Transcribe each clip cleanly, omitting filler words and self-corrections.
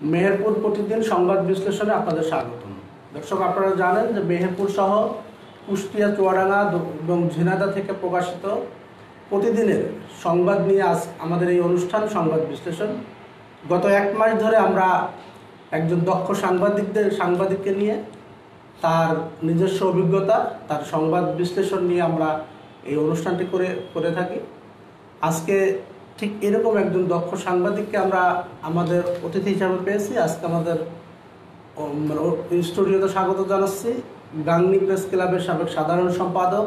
মেহেরপুর প্রতিদিন সংবাদ বিশ্লেষণে আপনাদের স্বাগতম। দর্শক, আপনারা জানেন যে মেহেরপুর সহ কুষ্টিয়া, চুয়াডাঙ্গা এবং ঝিনাইদহ থেকে প্রকাশিত প্রতিদিনের সংবাদ নিয়ে আজ আমাদের এই অনুষ্ঠান সংবাদ বিশ্লেষণ। গত এক মাস ধরে আমরা একজন দক্ষ সাংবাদিককে নিয়ে তার নিজস্ব অভিজ্ঞতা, তার সংবাদ বিশ্লেষণ নিয়ে আমরা এই অনুষ্ঠানটি করে থাকি। আজকে ঠিক এরকম একজন দক্ষ সাংবাদিককে আমরা আমাদের অতিথি হিসাবে পেয়েছি। আজকে আমাদের স্টুডিওতে স্বাগত জানাচ্ছি গাংনী প্রেস ক্লাবের সাবেক সাধারণ সম্পাদক,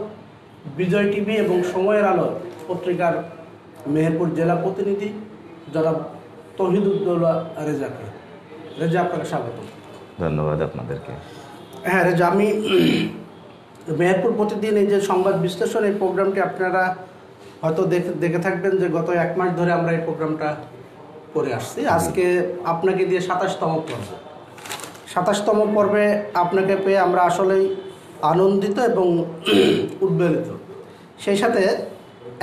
বিজয় টিভি এবং সময়ের আলো পত্রিকার মেহেরপুর জেলা প্রতিনিধি জনাব তৌহিদুদ্দৌলা রেজাকে। রেজা, আপনাকে স্বাগত। ধন্যবাদ আপনাদেরকে। হ্যাঁ রেজা, আমি মেহেরপুর প্রতিদিন এই যে সংবাদ বিশ্লেষণ, এই প্রোগ্রামটি আপনারা হয়তো দেখে থাকবেন যে গত এক মাস ধরে আমরা এই প্রোগ্রামটা করে আসছি। আজকে আপনাকে দিয়ে 27তম পর্বে আপনাকে পেয়ে আমরা আসলেই আনন্দিত এবং উদ্বেলিত। সেই সাথে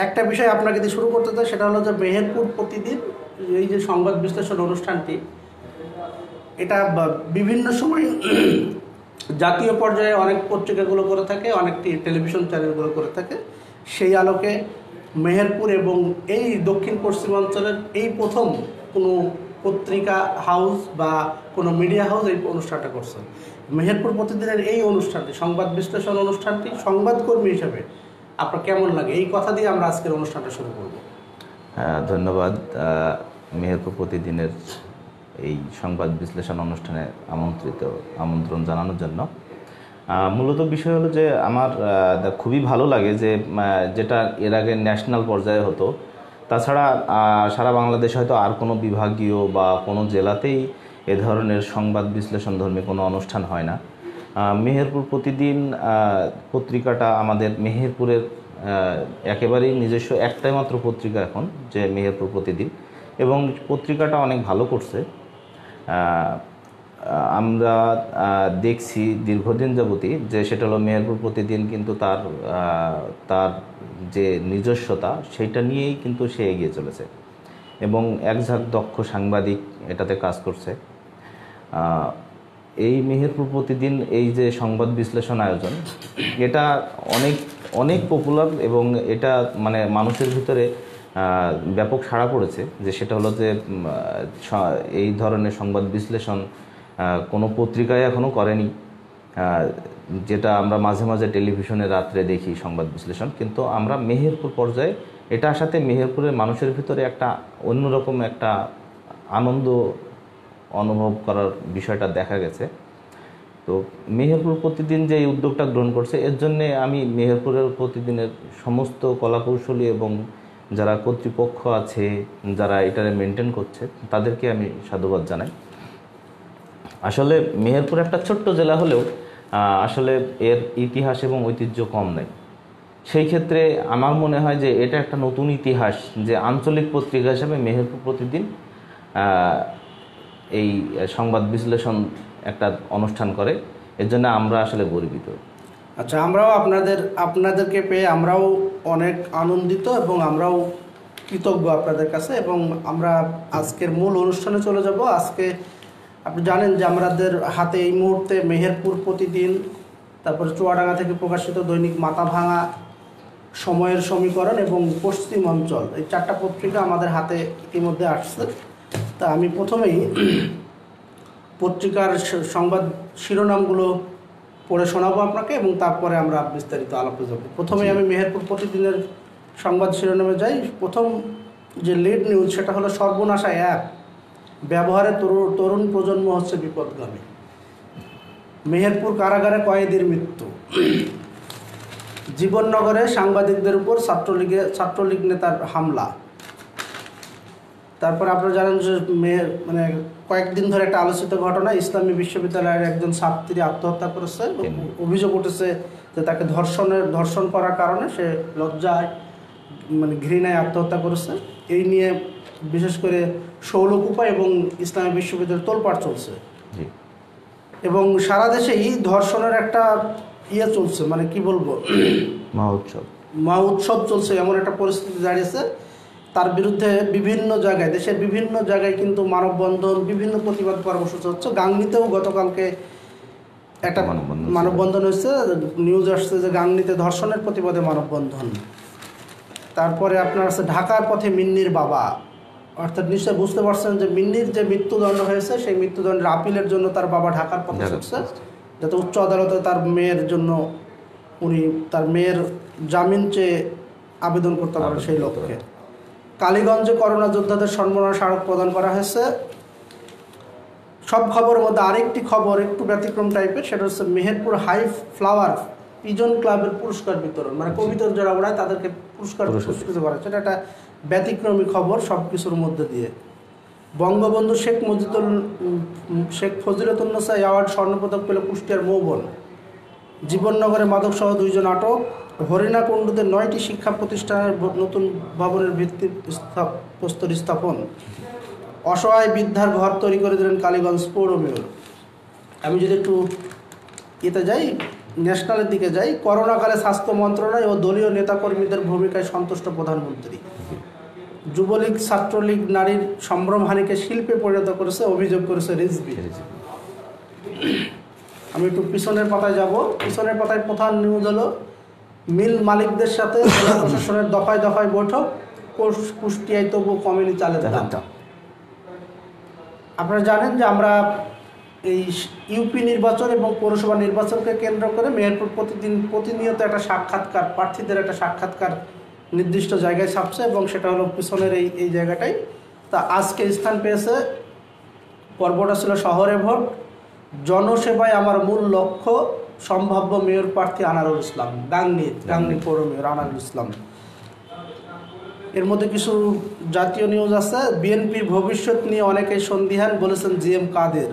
একটা বিষয় আপনাকে দিয়ে শুরু করতে চাই, সেটা হলো যে মেহেরপুর প্রতিদিন এই যে সংবাদ বিশ্লেষণ অনুষ্ঠানটি, এটা বিভিন্ন সময় জাতীয় পর্যায়ে অনেক পত্রিকাগুলো করে থাকে, অনেকটি টেলিভিশন চ্যানেলগুলো করে থাকে। সেই আলোকে মেহেরপুর এবং এই দক্ষিণ পশ্চিমাঞ্চলের এই প্রথম কোনো পত্রিকা হাউস বা কোনো মিডিয়া হাউস এই অনুষ্ঠানটা করছে। মেহেরপুর প্রতিদিনের এই অনুষ্ঠানটি, সংবাদ বিশ্লেষণ অনুষ্ঠানটি, সংবাদকর্মী হিসেবে আপনার কেমন লাগে, এই কথা দিয়ে আমরা আজকের অনুষ্ঠানটা শুরু করব। হ্যাঁ, ধন্যবাদ মেহেরপুর প্রতিদিনের এই সংবাদ বিশ্লেষণ অনুষ্ঠানে আমন্ত্রণ জানানোর জন্য। মূলত বিষয় হলো যে আমার খুবই ভালো লাগে যে যেটা এর আগে ন্যাশনাল পর্যায়ে হতো, তাছাড়া সারা বাংলাদেশে হয়তো আর কোনো বিভাগীয় বা কোনো জেলাতেই এ ধরনের সংবাদ বিশ্লেষণধর্মী কোনো অনুষ্ঠান হয় না। মেহেরপুর প্রতিদিন পত্রিকাটা আমাদের মেহেরপুরের একেবারেই নিজস্ব একটাই মাত্র পত্রিকা এখন, যে মেহেরপুর প্রতিদিন, এবং পত্রিকাটা অনেক ভালো করছে। আমরা দেখছি দীর্ঘদিন যাবতই যে সেটা হলো মেহেরপুর প্রতিদিন কিন্তু তার যে নিজস্বতা সেইটা নিয়েই কিন্তু সে এগিয়ে চলেছে এবং একঝাঁক দক্ষ সাংবাদিক এটাতে কাজ করছে। এই মেহেরপুর প্রতিদিন এই যে সংবাদ বিশ্লেষণ আয়োজন, এটা অনেক অনেক পপুলার এবং এটা মানে মানুষের ভিতরে ব্যাপক সাড়া পড়েছে। যে সেটা হলো যে এই ধরনের সংবাদ বিশ্লেষণ কোনো পত্রিকায় এখনও করেনি, যেটা আমরা মাঝে মাঝে টেলিভিশনে রাত্রে দেখি সংবাদ বিশ্লেষণ, কিন্তু আমরা মেহেরপুর পর্যায়ে এটার সাথে মেহেরপুরের মানুষের ভিতরে একটা অন্যরকম একটা আনন্দ অনুভব করার বিষয়টা দেখা গেছে। তো মেহেরপুর প্রতিদিন যে এই উদ্যোগটা গ্রহণ করছে, এর জন্যে আমি মেহেরপুরের প্রতিদিনের সমস্ত কলাকৌশলী এবং যারা কর্তৃপক্ষ আছে, যারা এটারে মেনটেন করছে, তাদেরকে আমি সাধুবাদ জানাই। আসলে মেহেরপুর একটা ছোট্ট জেলা হলেও আসলে এর ইতিহাস এবং ঐতিহ্য কম নেই। সেই ক্ষেত্রে আমার মনে হয় যে এটা একটা নতুন ইতিহাস, যে আঞ্চলিক পত্রিকা হিসেবে মেহেরপুর প্রতিদিন এই সংবাদ বিশ্লেষণ একটা অনুষ্ঠান করে। এর জন্য আমরা আসলে গর্বিত। আচ্ছা, আমরাও আপনাদেরকে পেয়ে আমরাও অনেক আনন্দিত এবং আমরাও কৃতজ্ঞ আপনাদের কাছে। এবং আমরা আজকের মূল অনুষ্ঠানে চলে যাব। আজকে আপনি জানেন যে আমাদের হাতে এই মুহূর্তে মেহেরপুর প্রতিদিন, তারপরে চুয়াডাঙ্গা থেকে প্রকাশিত দৈনিক মাথাভাঙা, সময়ের সমীকরণ এবং পশ্চিম অঞ্চল, এই 4টা পত্রিকা আমাদের হাতে ইতিমধ্যে আসছে। তা আমি প্রথমেই পত্রিকার সংবাদ শিরোনামগুলো পড়ে শোনাবো আপনাকে এবং তারপরে আমরা বিস্তারিত আলাপে যাব। প্রথমেই আমি মেহেরপুর প্রতিদিনের সংবাদ শিরোনামে যাই। প্রথম যে লিড নিউজ, সেটা হলো সর্বনাশা অ্যাপ ব্যবহারে তরুণ প্রজন্ম হচ্ছে বিপদগামী। মেহেরপুর কারাগারে কয়েদির মৃত্যু। জীবননগরে সাংবাদিকদের উপর ছাত্রলীগ নেতার হামলা। তারপর আপনারা জানেন যে মানে কয়েকদিন ধরে একটা আলোচিত ঘটনা, ইসলামী বিশ্ববিদ্যালয়ের একজন ছাত্রী আত্মহত্যা করেছে। অভিযোগ উঠেছে যে তাকে ধর্ষণ করার কারণে সে লজ্জায় মানে ঘৃণায় আত্মহত্যা করেছে। এই নিয়ে বিশেষ করে শৌলকুপা এবং ইসলামী বিশ্ববিদ্যালয় তোলপাড় চলছে এবং সারা দেশেই ধর্ষণের একটা চলছে, মানে কি বলবো, মহোৎসব চলছে, এমন একটা পরিস্থিতি দাঁড়িয়েছে। তার বিরুদ্ধে বিভিন্ন জায়গায়, দেশের বিভিন্ন জায়গায় কিন্তু মানববন্ধন, বিভিন্ন প্রতিবাদ কর্মসূচি হচ্ছে। গাংনীতেও গতকালকে একটা মানববন্ধন হয়েছে, নিউজ আসছে যে গাংনীতে ধর্ষণের প্রতিবাদে মানববন্ধন। তারপরে আপনার আছে ঢাকার পথে মিন্নির বাবা, অর্থাৎ নিশ্চয় বুঝতে পারছেন যে মিন্নির যে মৃত্যুদণ্ড হয়েছে সেই মৃত্যুদণ্ডের আপিলের জন্য তার বাবা ঢাকার পথে ছুটছে, যাতে উচ্চ আদালতে তার মেয়ের জন্য উনি তার মেয়ের জামিন চেয়ে আবেদন করতে পারেন সেই লক্ষ্যে। কালীগঞ্জে করোনা যোদ্ধাদের সম্মাননা স্মারক প্রদান করা হয়েছে। সব খবরের মধ্যে আরেকটি খবর একটু ব্যতিক্রম টাইপের, সেটা হচ্ছে মেহেরপুর হাই ফ্লাওয়ার পিজন ক্লাবের পুরস্কার বিতরণ, মানে কবিতার যারা ওড়ায় তাদেরকে পুরস্কৃত করা হচ্ছে। এটা একটা ব্যতিক্রমী খবর সব কিছুর মধ্যে দিয়ে। বঙ্গবন্ধু শেখ ফজিলতুন্নেসা অ্যাওয়ার্ড স্বর্ণপদক পেল কুষ্টিয়ার মৌবন। জীবননগরে মাদকসহ 2 জন আটক। হরিণাকুণ্ডুতে 9টি শিক্ষা প্রতিষ্ঠানের নতুন ভবনের প্রস্তর স্থাপন। অসহায় বৃদ্ধার ঘর তৈরি করে দিলেন কালীগঞ্জ পৌর মেয়র। আমি যদি একটু এতে যাই, ন্যাশনালের দিকে যাই, করোনাকালে স্বাস্থ্য মন্ত্রণালয় ও দলীয় নেতাকর্মীদের ভূমিকায় সন্তুষ্ট প্রধানমন্ত্রী। যুবলীগ ছাত্রলীগ নারীর সম্ভ্রমহানিকে শিল্পে পরিণত করেছে, অভিযোগ করেছে রিজভী। আমি একটু পিছনের পাতায় যাব। পিছনের পাতায় প্রধান নিউজ হলো মিল মালিকদের সাথে জেলা প্রশাসনের দফায় দফায় বৈঠক, কুষ্টিয়ায় তবু কমেনি চালের দাম। আপনারা জানেন যে আমরা এই ইউপি নির্বাচন এবং পৌরসভা নির্বাচনকে কেন্দ্র করে মেহেরপুর প্রতিনিয়ত একটা সাক্ষাৎকার, প্রার্থীদের একটা সাক্ষাৎকার নির্দিষ্ট জায়গায় ছাপছে, এবং সেটা হলো পিছনের এই জায়গাটাই। তা আজকে স্থান পেয়েছে, পর্বটা ছিল শহরে ভোট, জনসেবায় আমার মূল লক্ষ্য, সম্ভাব্য মেয়র প্রার্থী আনারুল ইসলাম, গাংনী পৌর মেয়র আনারুল ইসলাম। এর মধ্যে কিছু জাতীয় নিউজ আছে। বিএনপির ভবিষ্যৎ নিয়ে অনেকেই সন্দিহান, বলেছেন জিএম কাদের।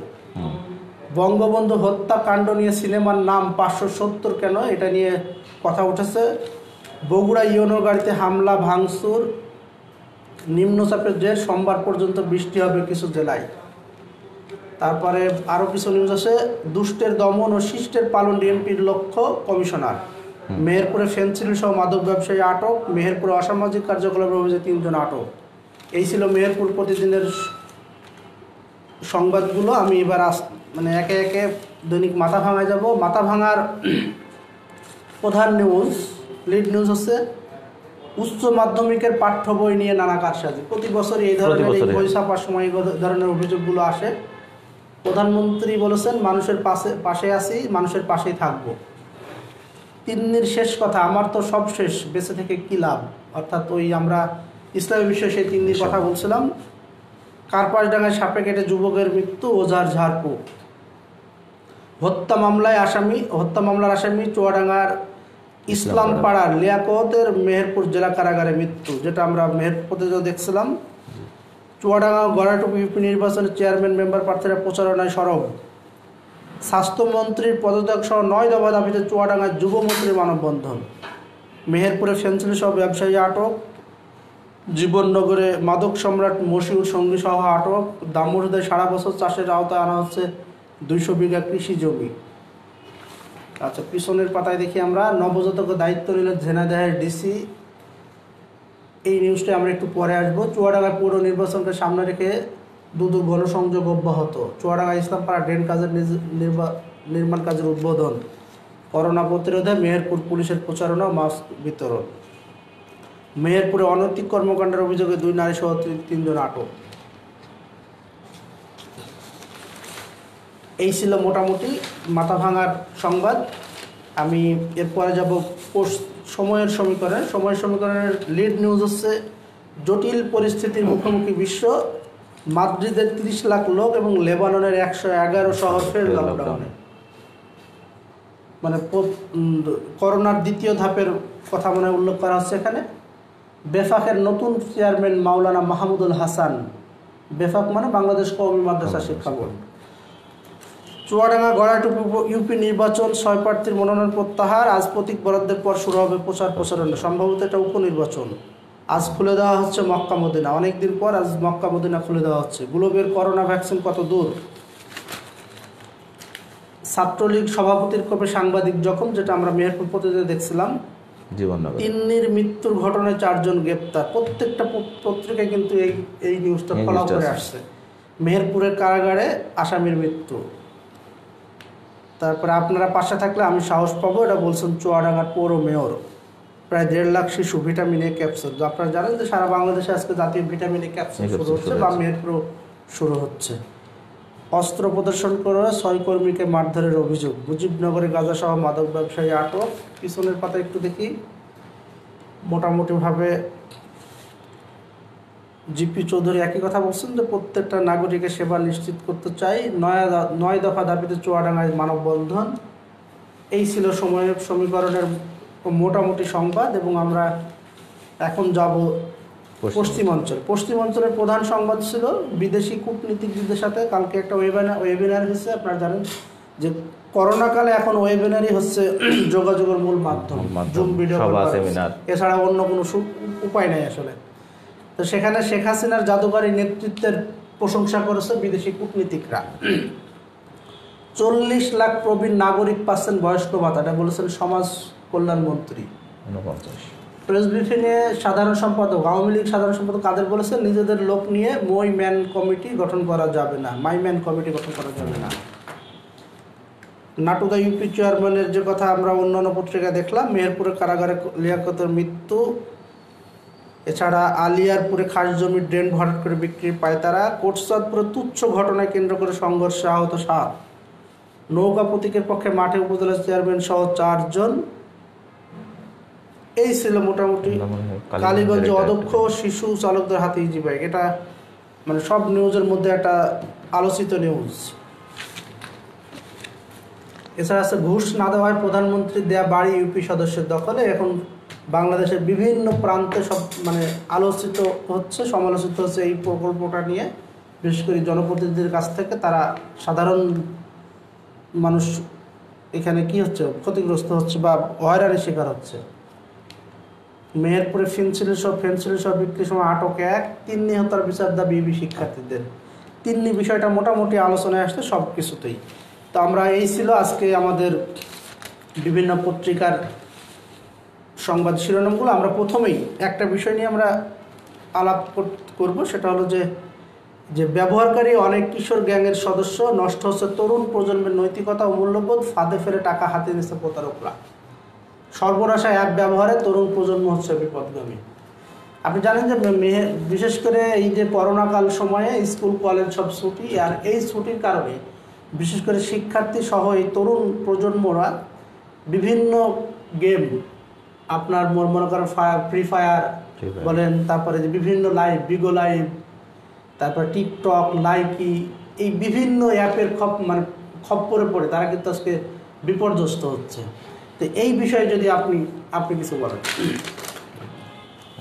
বঙ্গবন্ধু হত্যাকাণ্ড নিয়ে সিনেমার নাম 570 কেন, এটা নিয়ে কথা উঠেছে। বগুড়া ইউনো গাড়িতে হামলা ভাঙচুর, নিম্নচাপের জের, সোমবার পর্যন্ত বৃষ্টি হবে কিছু জেলায়। তারপরে আরও কিছু নিউজ আছে। দুষ্টের দমন ও শিষ্টের পালন ডিএমপির লক্ষ্য, কমিশনার। মেহেরপুরে ফেনসিল সহ মাদক ব্যবসায়ী আটক। মেহেরপুরে অসামাজিক কার্যকলাপের অভিযোগে 3 জন আটক। এই ছিল মেহেরপুর প্রতিদিনের সংবাদগুলো। আমি এবার মানে একে একে দৈনিক মাথা ভাঙায় যাব। মাথা ভাঙার প্রধান নিউজ, লিড নিউজ হচ্ছে উচ্চ মাধ্যমিকের পাঠ্য বই নিয়ে নানা কারসাজি। প্রতি বছরই এই ধরনের বই ছাপার সময় এই ধরনের অভিযোগগুলো আসে। প্রধানমন্ত্রী বলেছেন মানুষের পাশে আছি, মানুষের পাশেই থাকবো। তিন্নির শেষ কথা, আমার তো সব শেষ, বেঁচে থেকে কী লাভ। অর্থাৎ ওই আমরা ইসলামী বিষয়ে সেই তিন্নির কথা বলছিলাম। কার্পাসডাঙ্গায় সাপে কেটে যুবকের মৃত্যু, ওঝার ঝাড়ফুঁক। হত্যা মামলার আসামি চুয়াডাঙ্গার ইসলাম পাড়ার লিয়াকতের মেহেরপুর জেলা কারাগারে মৃত্যু, যেটা আমরা মেহেরপুরে দেখছিলাম। চুয়াডাঙ্গা গড়াটুকু ইউপি নির্বাচনের চেয়ারম্যান মেম্বার প্রার্থীরা প্রচারণায় সরব। স্বাস্থ্যমন্ত্রীর পদত্যাগ সহ 9 দফা দাবিতে চুয়াডাঙ্গার যুবমন্ত্রীর মানববন্ধন। মেহেরপুরে ফেন্সিল সহ ব্যবসায়ী আটক। জীবননগরে মাদক সম্রাট মশিউর সঙ্গী সহ আটক। দামোহরে সারা বছর চাষের আওতায় আনা হচ্ছে 200 বিঘা কৃষি জমি। আচ্ছা, পিছনের পাতায় দেখি আমরা নবজাতকের দায়িত্ব নিলেন ঝিনাইদহের ডিসি। এই নিউজটা আমরা একটু পরে আসবো। চুয়াডাঙ্গা পৌর নির্বাচনকে সামনে রেখে দুদূর গণসংযোগ অব্যাহত। চুয়াডাঙ্গা ইসলামপাড়া ড্রেন কাজের নির্মাণ কাজের উদ্বোধন। করোনা প্রতিরোধে মেহেরপুর পুলিশের প্রচারণা, মাস্ক বিতরণ। মেহেরপুরে অনৈতিক কর্মকাণ্ডের অভিযোগে 2 নারী সহ 3 জন আটক। এই ছিল মোটামুটি মাথা ভাঙার সংবাদ। আমি এরপরে যাব সময়ের সমীকরণের লিড নিউজ হচ্ছে জটিল পরিস্থিতির মুখোমুখি বিশ্ব। মাদ্রিদের 30 লাখ লোক এবং লেবাননের 111 শহর ফের লকডাউনে। মানে করোনার দ্বিতীয় ধাপের কথা মনে উল্লেখ করা হচ্ছে এখানে। বেফাকের নতুন চেয়ারম্যান মাওলানা মাহমুদুল হাসান। বেফাক মানে বাংলাদেশ কওমি মাদ্রাসা শিক্ষা বোর্ড। চুয়াডাঙ্গা গড়াটুকু ইউপি নির্বাচন, 6 প্রার্থীর মনোনয়ন প্রত্যাহার। আজ প্রতীক বরাদ্দের পর শুরু হবে প্রচারণা। সম্ভবত এটা উপনির্বাচন। আজ খুলে দেওয়া হচ্ছে মক্কা মদিনা, অনেকদিন পর আজ মক্কা মদিনা খুলে দেওয়া হচ্ছে। গ্লোবের করোনা ভ্যাকসিন কত দূর। ছাত্রলীগ সভাপতির কোপে সাংবাদিক জখম, যেটা আমরা মেহেরপুর প্রতিদিনে দেখছিলাম। জীবন নগরে তিন্নির মৃত্যুর ঘটনায় 4 জন গ্রেপ্তার। প্রত্যেকটা পত্রিকায় কিন্তু এই নিউজটা ফলো করে আসছে। মেহেরপুরের কারাগারে আসামির মৃত্যু। তারপরে আপনারা পাশে থাকলে আমি সাহস পাবো, এটা বলছেন চুয়াডাঙ্গার পৌর মেয়র। প্রায় 1.5 লাখ শিশু ভিটামিন এ ক্যাপসুল। আপনারা জানেন যে সারা বাংলাদেশে আজকে জাতীয় ভিটামিন এ ক্যাপসুল শুরু হচ্ছে বা মেহেরপুরও শুরু হচ্ছে। অস্ত্র প্রদর্শন করে 6 কর্মীকে মারধরের অভিযোগ। মুজিবনগরে গাঁজাসহ মাদক ব্যবসায়ী আটক। পিছনের পাতা একটু দেখি। মোটামুটিভাবে জিপি চৌধুরী একই কথা বলছেন যে প্রত্যেকটা নাগরিকের সেবা নিশ্চিত করতে চাই। 9 দফা দাবিতে চুয়াডাঙ্গায় মানববন্ধন। এই ছিল সমীকরণের মোটামুটি সংবাদ। এবং আমরা এখন যাব পশ্চিমাঞ্চলের প্রধান সংবাদ ছিল বিদেশি কূটনীতিকদের সাথে কালকে একটা ওয়েবিনার হয়েছে। আপনারা জানেন যে করোনাকালে এখন ওয়েবিনারই হচ্ছে যোগাযোগের মূল মাধ্যম, জুম ভিডিও সেমিনার, এছাড়া অন্য কোনো উপায় নেই আসলে। তো সেখানে শেখ হাসিনার জাদুকারী নেতৃত্বের প্রশংসা করেছে বিদেশি কূটনীতিকরা। 40 লাখ প্রবীণ নাগরিক পাচ্ছেন বয়স্ক ভাতা, এটা বলেছেন সমাজ কল্যাণ মন্ত্রী। প্রেস ব্রিফিংয়ে সাধারণ সম্পাদক, আওয়ামী লীগ সাধারণ সম্পাদক কাদের বলেছেন নিজেদের লোক নিয়ে মাই ম্যান কমিটি গঠন করা যাবে না। নাটুদা ইউপি চেয়ারম্যানের যে কথা আমরা অন্যান্য পত্রিকায় দেখলাম। মেহেরপুরের কারাগারে লিয়াকতের মৃত্যু। এছাড়া আলিয়ারপুরে খাস জমি ড্রেন ভরাট করে বিক্রির পায়তারা। কোটচাঁদপুরে তুচ্ছ ঘটনায় কেন্দ্র করে সংঘর্ষে আহত 7। নৌকা প্রতীকের পক্ষে মাঠে উপজেলা চেয়ারম্যান সহ 4 জন। এই ছিল মোটামুটি। কালীগঞ্জে অদক্ষ শিশু চালকদের হাতে ইজি বাইক। এটা মানে সব নিউজের মধ্যে একটা আলোচিত নিউজ। এছাড়া আছে ঘুষ না দেওয়ায় প্রধানমন্ত্রী দেয়া বাড়ি ইউপি সদস্যের দখলে। এখন বাংলাদেশের বিভিন্ন প্রান্তে সব মানে আলোচিত হচ্ছে, সমালোচিত হচ্ছে এই প্রকল্পটা নিয়ে। বিশেষ করে জনপ্রতিনিধিদের কাছ থেকে তারা সাধারণ মানুষ এখানে কি হচ্ছে, ক্ষতিগ্রস্ত হচ্ছে বা হয়রানির শিকার হচ্ছে। মেহেরপুরে ফেন্সিলের সব বিক্রির সময় আটক 1। 3 নিহতার বিচার দাবি ইবি শিক্ষার্থীদের। 3 বিষয়টা মোটামুটি আলোচনায় আসছে সব কিছুতেই। তো আমরা এই ছিল আজকে আমাদের বিভিন্ন পত্রিকার সংবাদ শিরোনামগুলো। আমরা প্রথমেই একটা বিষয় নিয়ে আমরা আলাপ করব, সেটা হলো যে ব্যবহারকারী অনেক কিশোর গ্যাংয়ের সদস্য, নষ্ট হচ্ছে তরুণ প্রজন্মের নৈতিকতা ও মূল্যবোধ, ফাঁদে ফেরে টাকা হাতে নিচ্ছে প্রতারকরা। সর্বনাশা অ্যাপ ব্যবহারে তরুণ প্রজন্ম হচ্ছে বিপদগামী। আপনি জানেন যে বিশেষ করে এই যে করোনাকাল সময়ে স্কুল কলেজ সব ছুটি, আর এই ছুটির কারণে বিশেষ করে শিক্ষার্থী সহ এই তরুণ প্রজন্মরা বিভিন্ন গেম, আপনার মনে করেন ফ্রি ফায়ার বলেন, তারপরে যে বিভিন্ন লাইভ, বিগো লাইভ, তারপরে টিকটক, লাইকি, এই বিভিন্ন অ্যাপের খপ্পরে পড়ে তারা কিন্তু আজকে বিপর্যস্ত হচ্ছে। তো এই বিষয়ে যদি আপনি কিছু বলেন।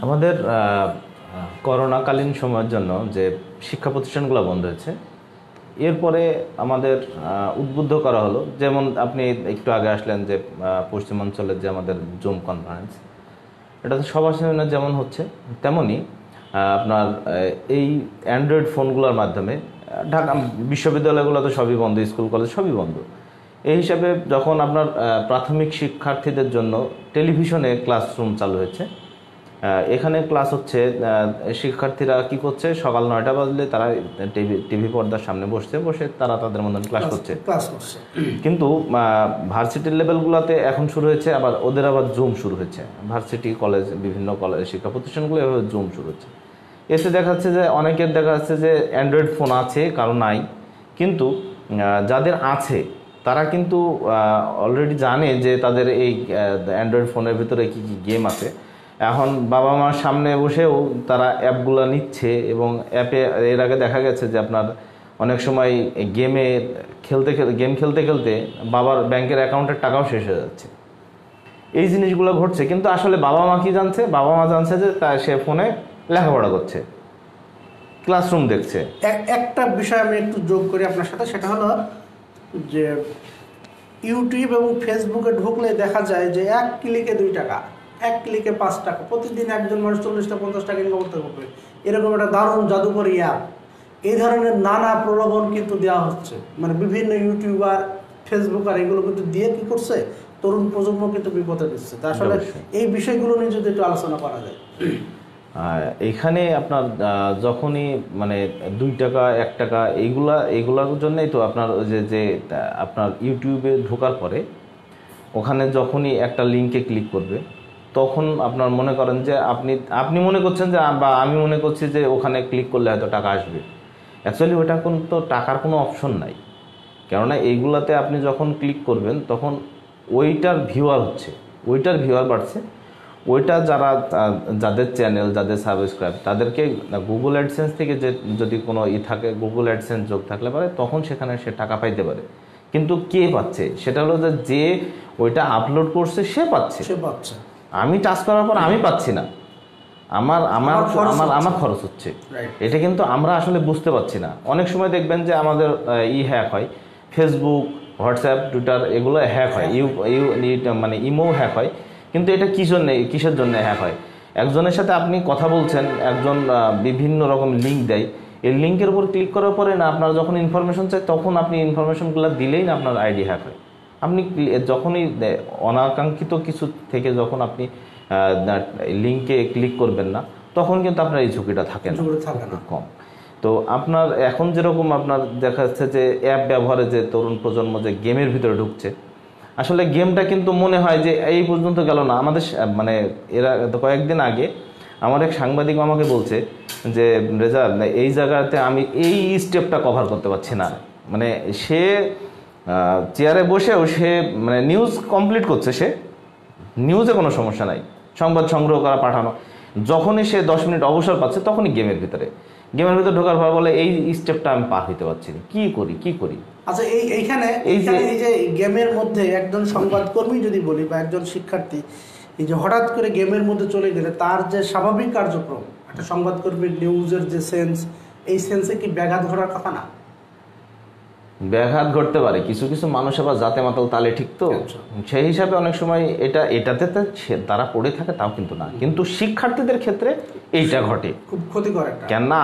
আমাদের করোনাকালীন সময়ের জন্য যে শিক্ষা প্রতিষ্ঠানগুলো বন্ধ হয়েছে, এরপরে আমাদের উদ্বুদ্ধ করা হলো, যেমন আপনি একটু আগে আসলেন যে পশ্চিমাঞ্চলের যে আমাদের জুম কনফারেন্স, এটা তো সবার সামনে যেমন হচ্ছে তেমনই আপনার এই অ্যান্ড্রয়েড ফোনগুলোর মাধ্যমে ঢাকা বিশ্ববিদ্যালয়গুলো তো সবই বন্ধ, স্কুল কলেজ সবই বন্ধ। এই হিসাবে যখন আপনার প্রাথমিক শিক্ষার্থীদের জন্য টেলিভিশনে ক্লাসরুম চালু হয়েছে, এখানে ক্লাস হচ্ছে, শিক্ষার্থীরা কি করছে, সকাল 9টা বাজলে তারা টিভি পর্দার সামনে বসে তারা তাদের মতন ক্লাস করছে। কিন্তু ভার্সিটির লেভেলগুলোতে এখন শুরু হয়েছে, আবার ওদের আবার জুম শুরু হয়েছে। ভার্সিটি কলেজ, বিভিন্ন কলেজ শিক্ষা প্রতিষ্ঠানগুলো এভাবে জুম শুরু হচ্ছে। এতে দেখা যাচ্ছে যে অনেকের দেখা যাচ্ছে যে অ্যান্ড্রয়েড ফোন আছে, কারো নাই, কিন্তু যাদের আছে তারা কিন্তু অলরেডি জানে যে তাদের এই অ্যান্ড্রয়েড ফোনের ভিতরে কী কী গেম আছে। এখন বাবা মার সামনে বসেও তারা অ্যাপগুলো নিচ্ছে, এবং অ্যাপে এর আগে দেখা গেছে যে আপনার অনেক সময় গেম খেলতে খেলতে বাবার ব্যাংকের অ্যাকাউন্টের টাকাও শেষ হয়ে যাচ্ছে। এই জিনিসগুলো ঘটছে, কিন্তু আসলে বাবা মা কি জানছে? বাবা মা জানছে যে সে ফোনে লেখাপড়া করছে, ক্লাসরুম দেখছে। একটা বিষয় আমি একটু যোগ করি আপনার সাথে, সেটা হলো যে ইউটিউব এবং ফেসবুকে ঢুকলে দেখা যায় যে 1 ক্লিকে 2 টাকা, 1 ক্লিকে 5 টাকা, প্রতিদিন একজন মানুষ 40-50 টাকা ইনকাম করতে পারবে। এরকম একটা দারুণ জাদুকরী অ্যাপ, এই ধরনের নানা প্রলোভন কিন্তু দেওয়া হচ্ছে। মানে বিভিন্ন ইউটিউবার, ফেসবুকার এগুলো কিন্তু দিয়ে কী করছে, তরুণ প্রজন্ম কিন্তু বিপদে দিচ্ছে। তা আসলে এই বিষয়গুলো নিয়ে যদি একটু আলোচনা করা যায়। এখানে আপনার যখনই মানে 2 টাকা 1 টাকা এইগুলার জন্যই তো আপনার যে আপনার ইউটিউবে ঢোকার পরে ওখানে যখনই একটা লিঙ্কে ক্লিক করবে তখন আপনার মনে করেন যে আপনি মনে করছেন যে বা আমি মনে করছি যে ওখানে ক্লিক করলে হয়তো টাকা আসবে। অ্যাকচুয়ালি ওটা কিন্তু টাকার কোনো অপশন নাই, কেননা এইগুলাতে আপনি যখন ক্লিক করবেন তখন ওইটার ভিউয়ার বাড়ছে। ওইটা যাদের চ্যানেল, যাদের সাবস্ক্রাইব, তাদেরকে গুগল অ্যাডসেন্স থেকে যদি কোনো থাকে, গুগল অ্যাডসেন্স যোগ থাকলে পারে তখন সেখানে সে টাকা পাইতে পারে। কিন্তু কে পাচ্ছে সেটা হলো যে ওইটা আপলোড করছে সে পাচ্ছে। আমি টাচ করার পর আমি পাচ্ছি না, আমার খরচ হচ্ছে। এটা কিন্তু আমরা আসলে বুঝতে পারছি না। অনেক সময় দেখবেন যে আমাদের হ্যাক হয়, ফেসবুক, হোয়াটসঅ্যাপ, টুইটার এগুলো হ্যাক হয়, মানে ইমো হ্যাক হয়। কিন্তু এটা কিসের জন্য হ্যাক হয়? একজনের সাথে আপনি কথা বলছেন, একজন বিভিন্ন রকম লিঙ্ক দেয়, এই লিঙ্কের উপর ক্লিক করার পরে না আপনার যখন ইনফরমেশন চাই তখন আপনি ইনফরমেশনগুলো দিলেই না আপনার আইডি হ্যাক হয়। আপনি যখনই অনাকাঙ্ক্ষিত কিছু থেকে যখন আপনি লিঙ্কে ক্লিক করবেন না তখন কিন্তু আপনার এই ঝুঁকিটা থাকে না, খুব কম। তো আপনার এখন যেরকম আপনার দেখা যাচ্ছে যে অ্যাপ ব্যবহারে যে তরুণ প্রজন্ম যে গেমের ভিতরে ঢুকছে, আসলে গেমটা কিন্তু মনে হয় যে এই পর্যন্ত গেল না। আমাদের মানে এরা কয়েকদিন আগে আমার এক সাংবাদিক আমাকে বলছে যে রেজা, এই জায়গাতে আমি এই স্টেপটা কভার করতে পারছি না। মানে সে চেয়ারে বসেও সে মানে নিউজ কমপ্লিট করছে, সে নিউজে কোনো সমস্যা নাই, সংবাদ সংগ্রহ করা পাঠানো, যখনই সে 10 মিনিট অবসর পাচ্ছে তখনই গেমের ভিতরে ঢোকার পর বলে এই স্টেপটা আমি পার হইতে পারছি না, কি করি। আচ্ছা, এইখানে এই যে গেমের মধ্যে একজন সংবাদকর্মী যদি বলি বা একজন শিক্ষার্থী এই যে হঠাৎ করে গেমের মধ্যে চলে গেলে তার যে স্বাভাবিক কার্যক্রম, একটা সংবাদকর্মীর নিউজের যে সেন্স, এই সেন্সে কি ব্যাঘাত ঘটার কথা না? ব্যাঘাত ঘটতে পারে, কিছু কিছু মানুষ আবার জাতে মাতাল তালে ঠিক, তো সেই হিসাবে অনেক সময় এটাতে তারা পড়ে থাকে তাও কিন্তু না, কিন্তু শিক্ষার্থীদের ক্ষেত্রে এইটা ঘটে, খুব ক্ষতিকর একটা। কেননা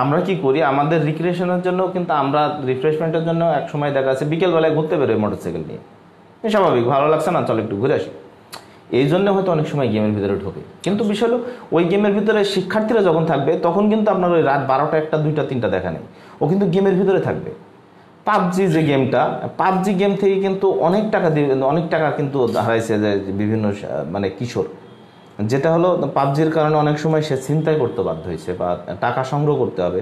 আমরা কি করি, আমাদের রিক্রিয়েশনের জন্য কিন্তু আমরা রিফ্রেশমেন্টের জন্য এক সময় দেখা যাচ্ছে বিকেলবেলায় ঘুরতে বেরোয় মোটরসাইকেল নিয়ে, স্বাভাবিক ভালো লাগছে না, চলো একটু ঘুরে আসি, এই জন্য হয়তো অনেক সময় গেমের ভিতরে ঢোকে। কিন্তু বিষয় হলো ওই গেমের ভিতরে শিক্ষার্থীরা যখন থাকবে তখন কিন্তু আপনার ওই রাত 12টা 1টা 2টা 3টা দেখা নেই, ও কিন্তু গেমের ভিতরে থাকবে। পাবজি যে গেমটা, পাবজি গেম থেকে কিন্তু অনেক টাকা কিন্তু হারাইছে যে বিভিন্ন মানে কিশোর, যেটা হলো পাবজির কারণে অনেক সময় সে ছিনতাই করতে বাধ্য হয়েছে বা টাকা সংগ্রহ করতে হবে।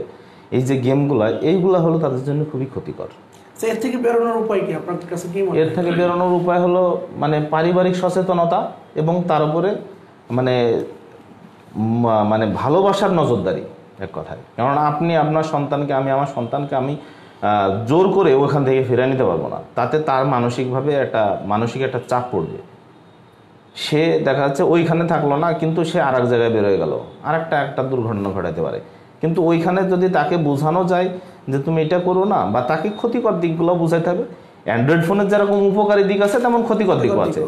এই যে গেমগুলো, এইগুলা হলো তাদের জন্য খুবই ক্ষতিকর। এর থেকে বেরোনোর উপায় কি আপনার কাছে? এর থেকে বেরোনোর উপায় হলো মানে পারিবারিক সচেতনতা এবং তার উপরে মানে ভালোবাসার নজরদারি, এক কথায়। কেননা আপনি আপনার সন্তানকে, আমি আমার সন্তানকে আমি জোর করে ওখান থেকে ফিরে নিতে পারবো না, তাতে তার মানসিক একটা চাপ পড়বে। সে দেখা যাচ্ছে ওইখানে থাকলো না, কিন্তু সে আর এক জায়গায় বেরোয় গেল, আর একটা দুর্ঘটনা ঘটাতে পারে। কিন্তু ওইখানে যদি তাকে বোঝানো যায় যে তুমি এটা করো না, বা তাকে ক্ষতিকর দিকগুলো বোঝাইতে হবে। অ্যান্ড্রয়েড ফোনের যেরকম উপকারী দিক আছে তেমন ক্ষতিকর দিকও আছে,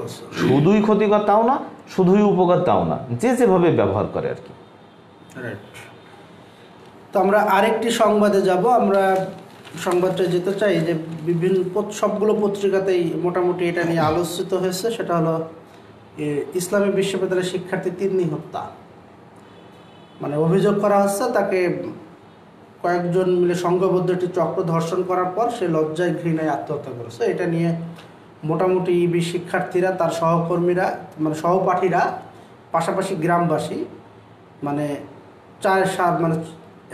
শুধুই ক্ষতিকর তাও না, শুধুই উপকার তাও না, যেভাবে ব্যবহার করে আর কি। তো আমরা আরেকটি সংবাদে যাব। আমরা সংবাদটা যেতে চাই যে বিভিন্ন সবগুলো পত্রিকাতেই মোটামুটি এটা নিয়ে আলোচিত হয়েছে, সেটা হলো ইসলামী বিশ্ববিদ্যালয়ের শিক্ষার্থী তিন্নি হত্যা। মানে অভিযোগ করা হচ্ছে তাকে কয়েকজন মিলে সংঘবদ্ধ একটি চক্র ধর্ষণ করার পর সে লজ্জায় ঘৃণায় আত্মহত্যা করেছে। এটা নিয়ে মোটামুটি ইবি শিক্ষার্থীরা, তার সহকর্মীরা, মানে সহপাঠীরা, পাশাপাশি গ্রামবাসী, মানে 4-7 মানে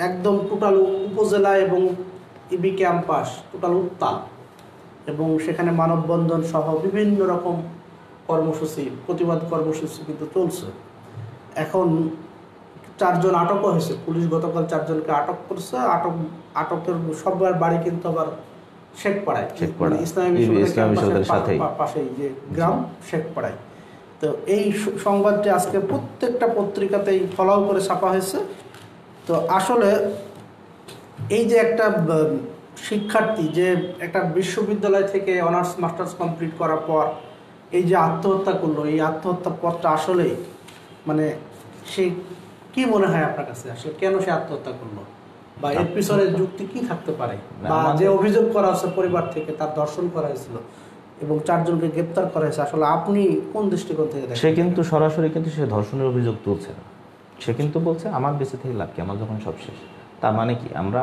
একদম টোটাল উপজেলা এবং ইবি ক্যাম্পাস টোটাল উত্তাল, এবং সেখানে মানববন্ধন সহ বিভিন্ন রকম কর্মসূচি, প্রতিবাদ কর্মসূচি কিন্তু চলছে। এখন 4 জন আটকও হয়েছে, পুলিশ গতকাল 4 জনকে আটক করছে। আটকের সবার বাড়ি কিন্তু আবার শেখপাড়ায়, ইসলামী বিশ্ববিদ্যালয়ের পাশেই যে গ্রাম শেখপাড়ায়। তো এই সংবাদটি আজকে প্রত্যেকটা পত্রিকাতেই ফলাও করে ছাপা হয়েছে। তো আসলে এই যে একটা শিক্ষার্থী যে একটা বিশ্ববিদ্যালয় থেকে অনার্স মাস্টার্স কমপ্লিট করার পর এই যে আত্মহত্যা করলো, এই আত্মহত্যা পথটা আসলেই মানে সে কি মনে হয় আপনার কাছে, আসলে কেন সে আত্মহত্যা করলো, বা এর পিছনে যুক্তি কি থাকতে পারে, বা যে অভিযোগ করা হচ্ছে পরিবার থেকে তার ধর্ষণ করা হয়েছিল, এবং 4 জনকে গ্রেপ্তার করা হয়েছে, আসলে আপনি কোন দৃষ্টিকোণ থেকে দেখেন? সে কিন্তু সরাসরি কিন্তু সে ধর্ষণের অভিযোগ তুলছে না। সে কিন্তু বলছে আমার বেঁচে থেকে লাভ কি, আমার যখন সব শেষ। তার মানে কি, আমরা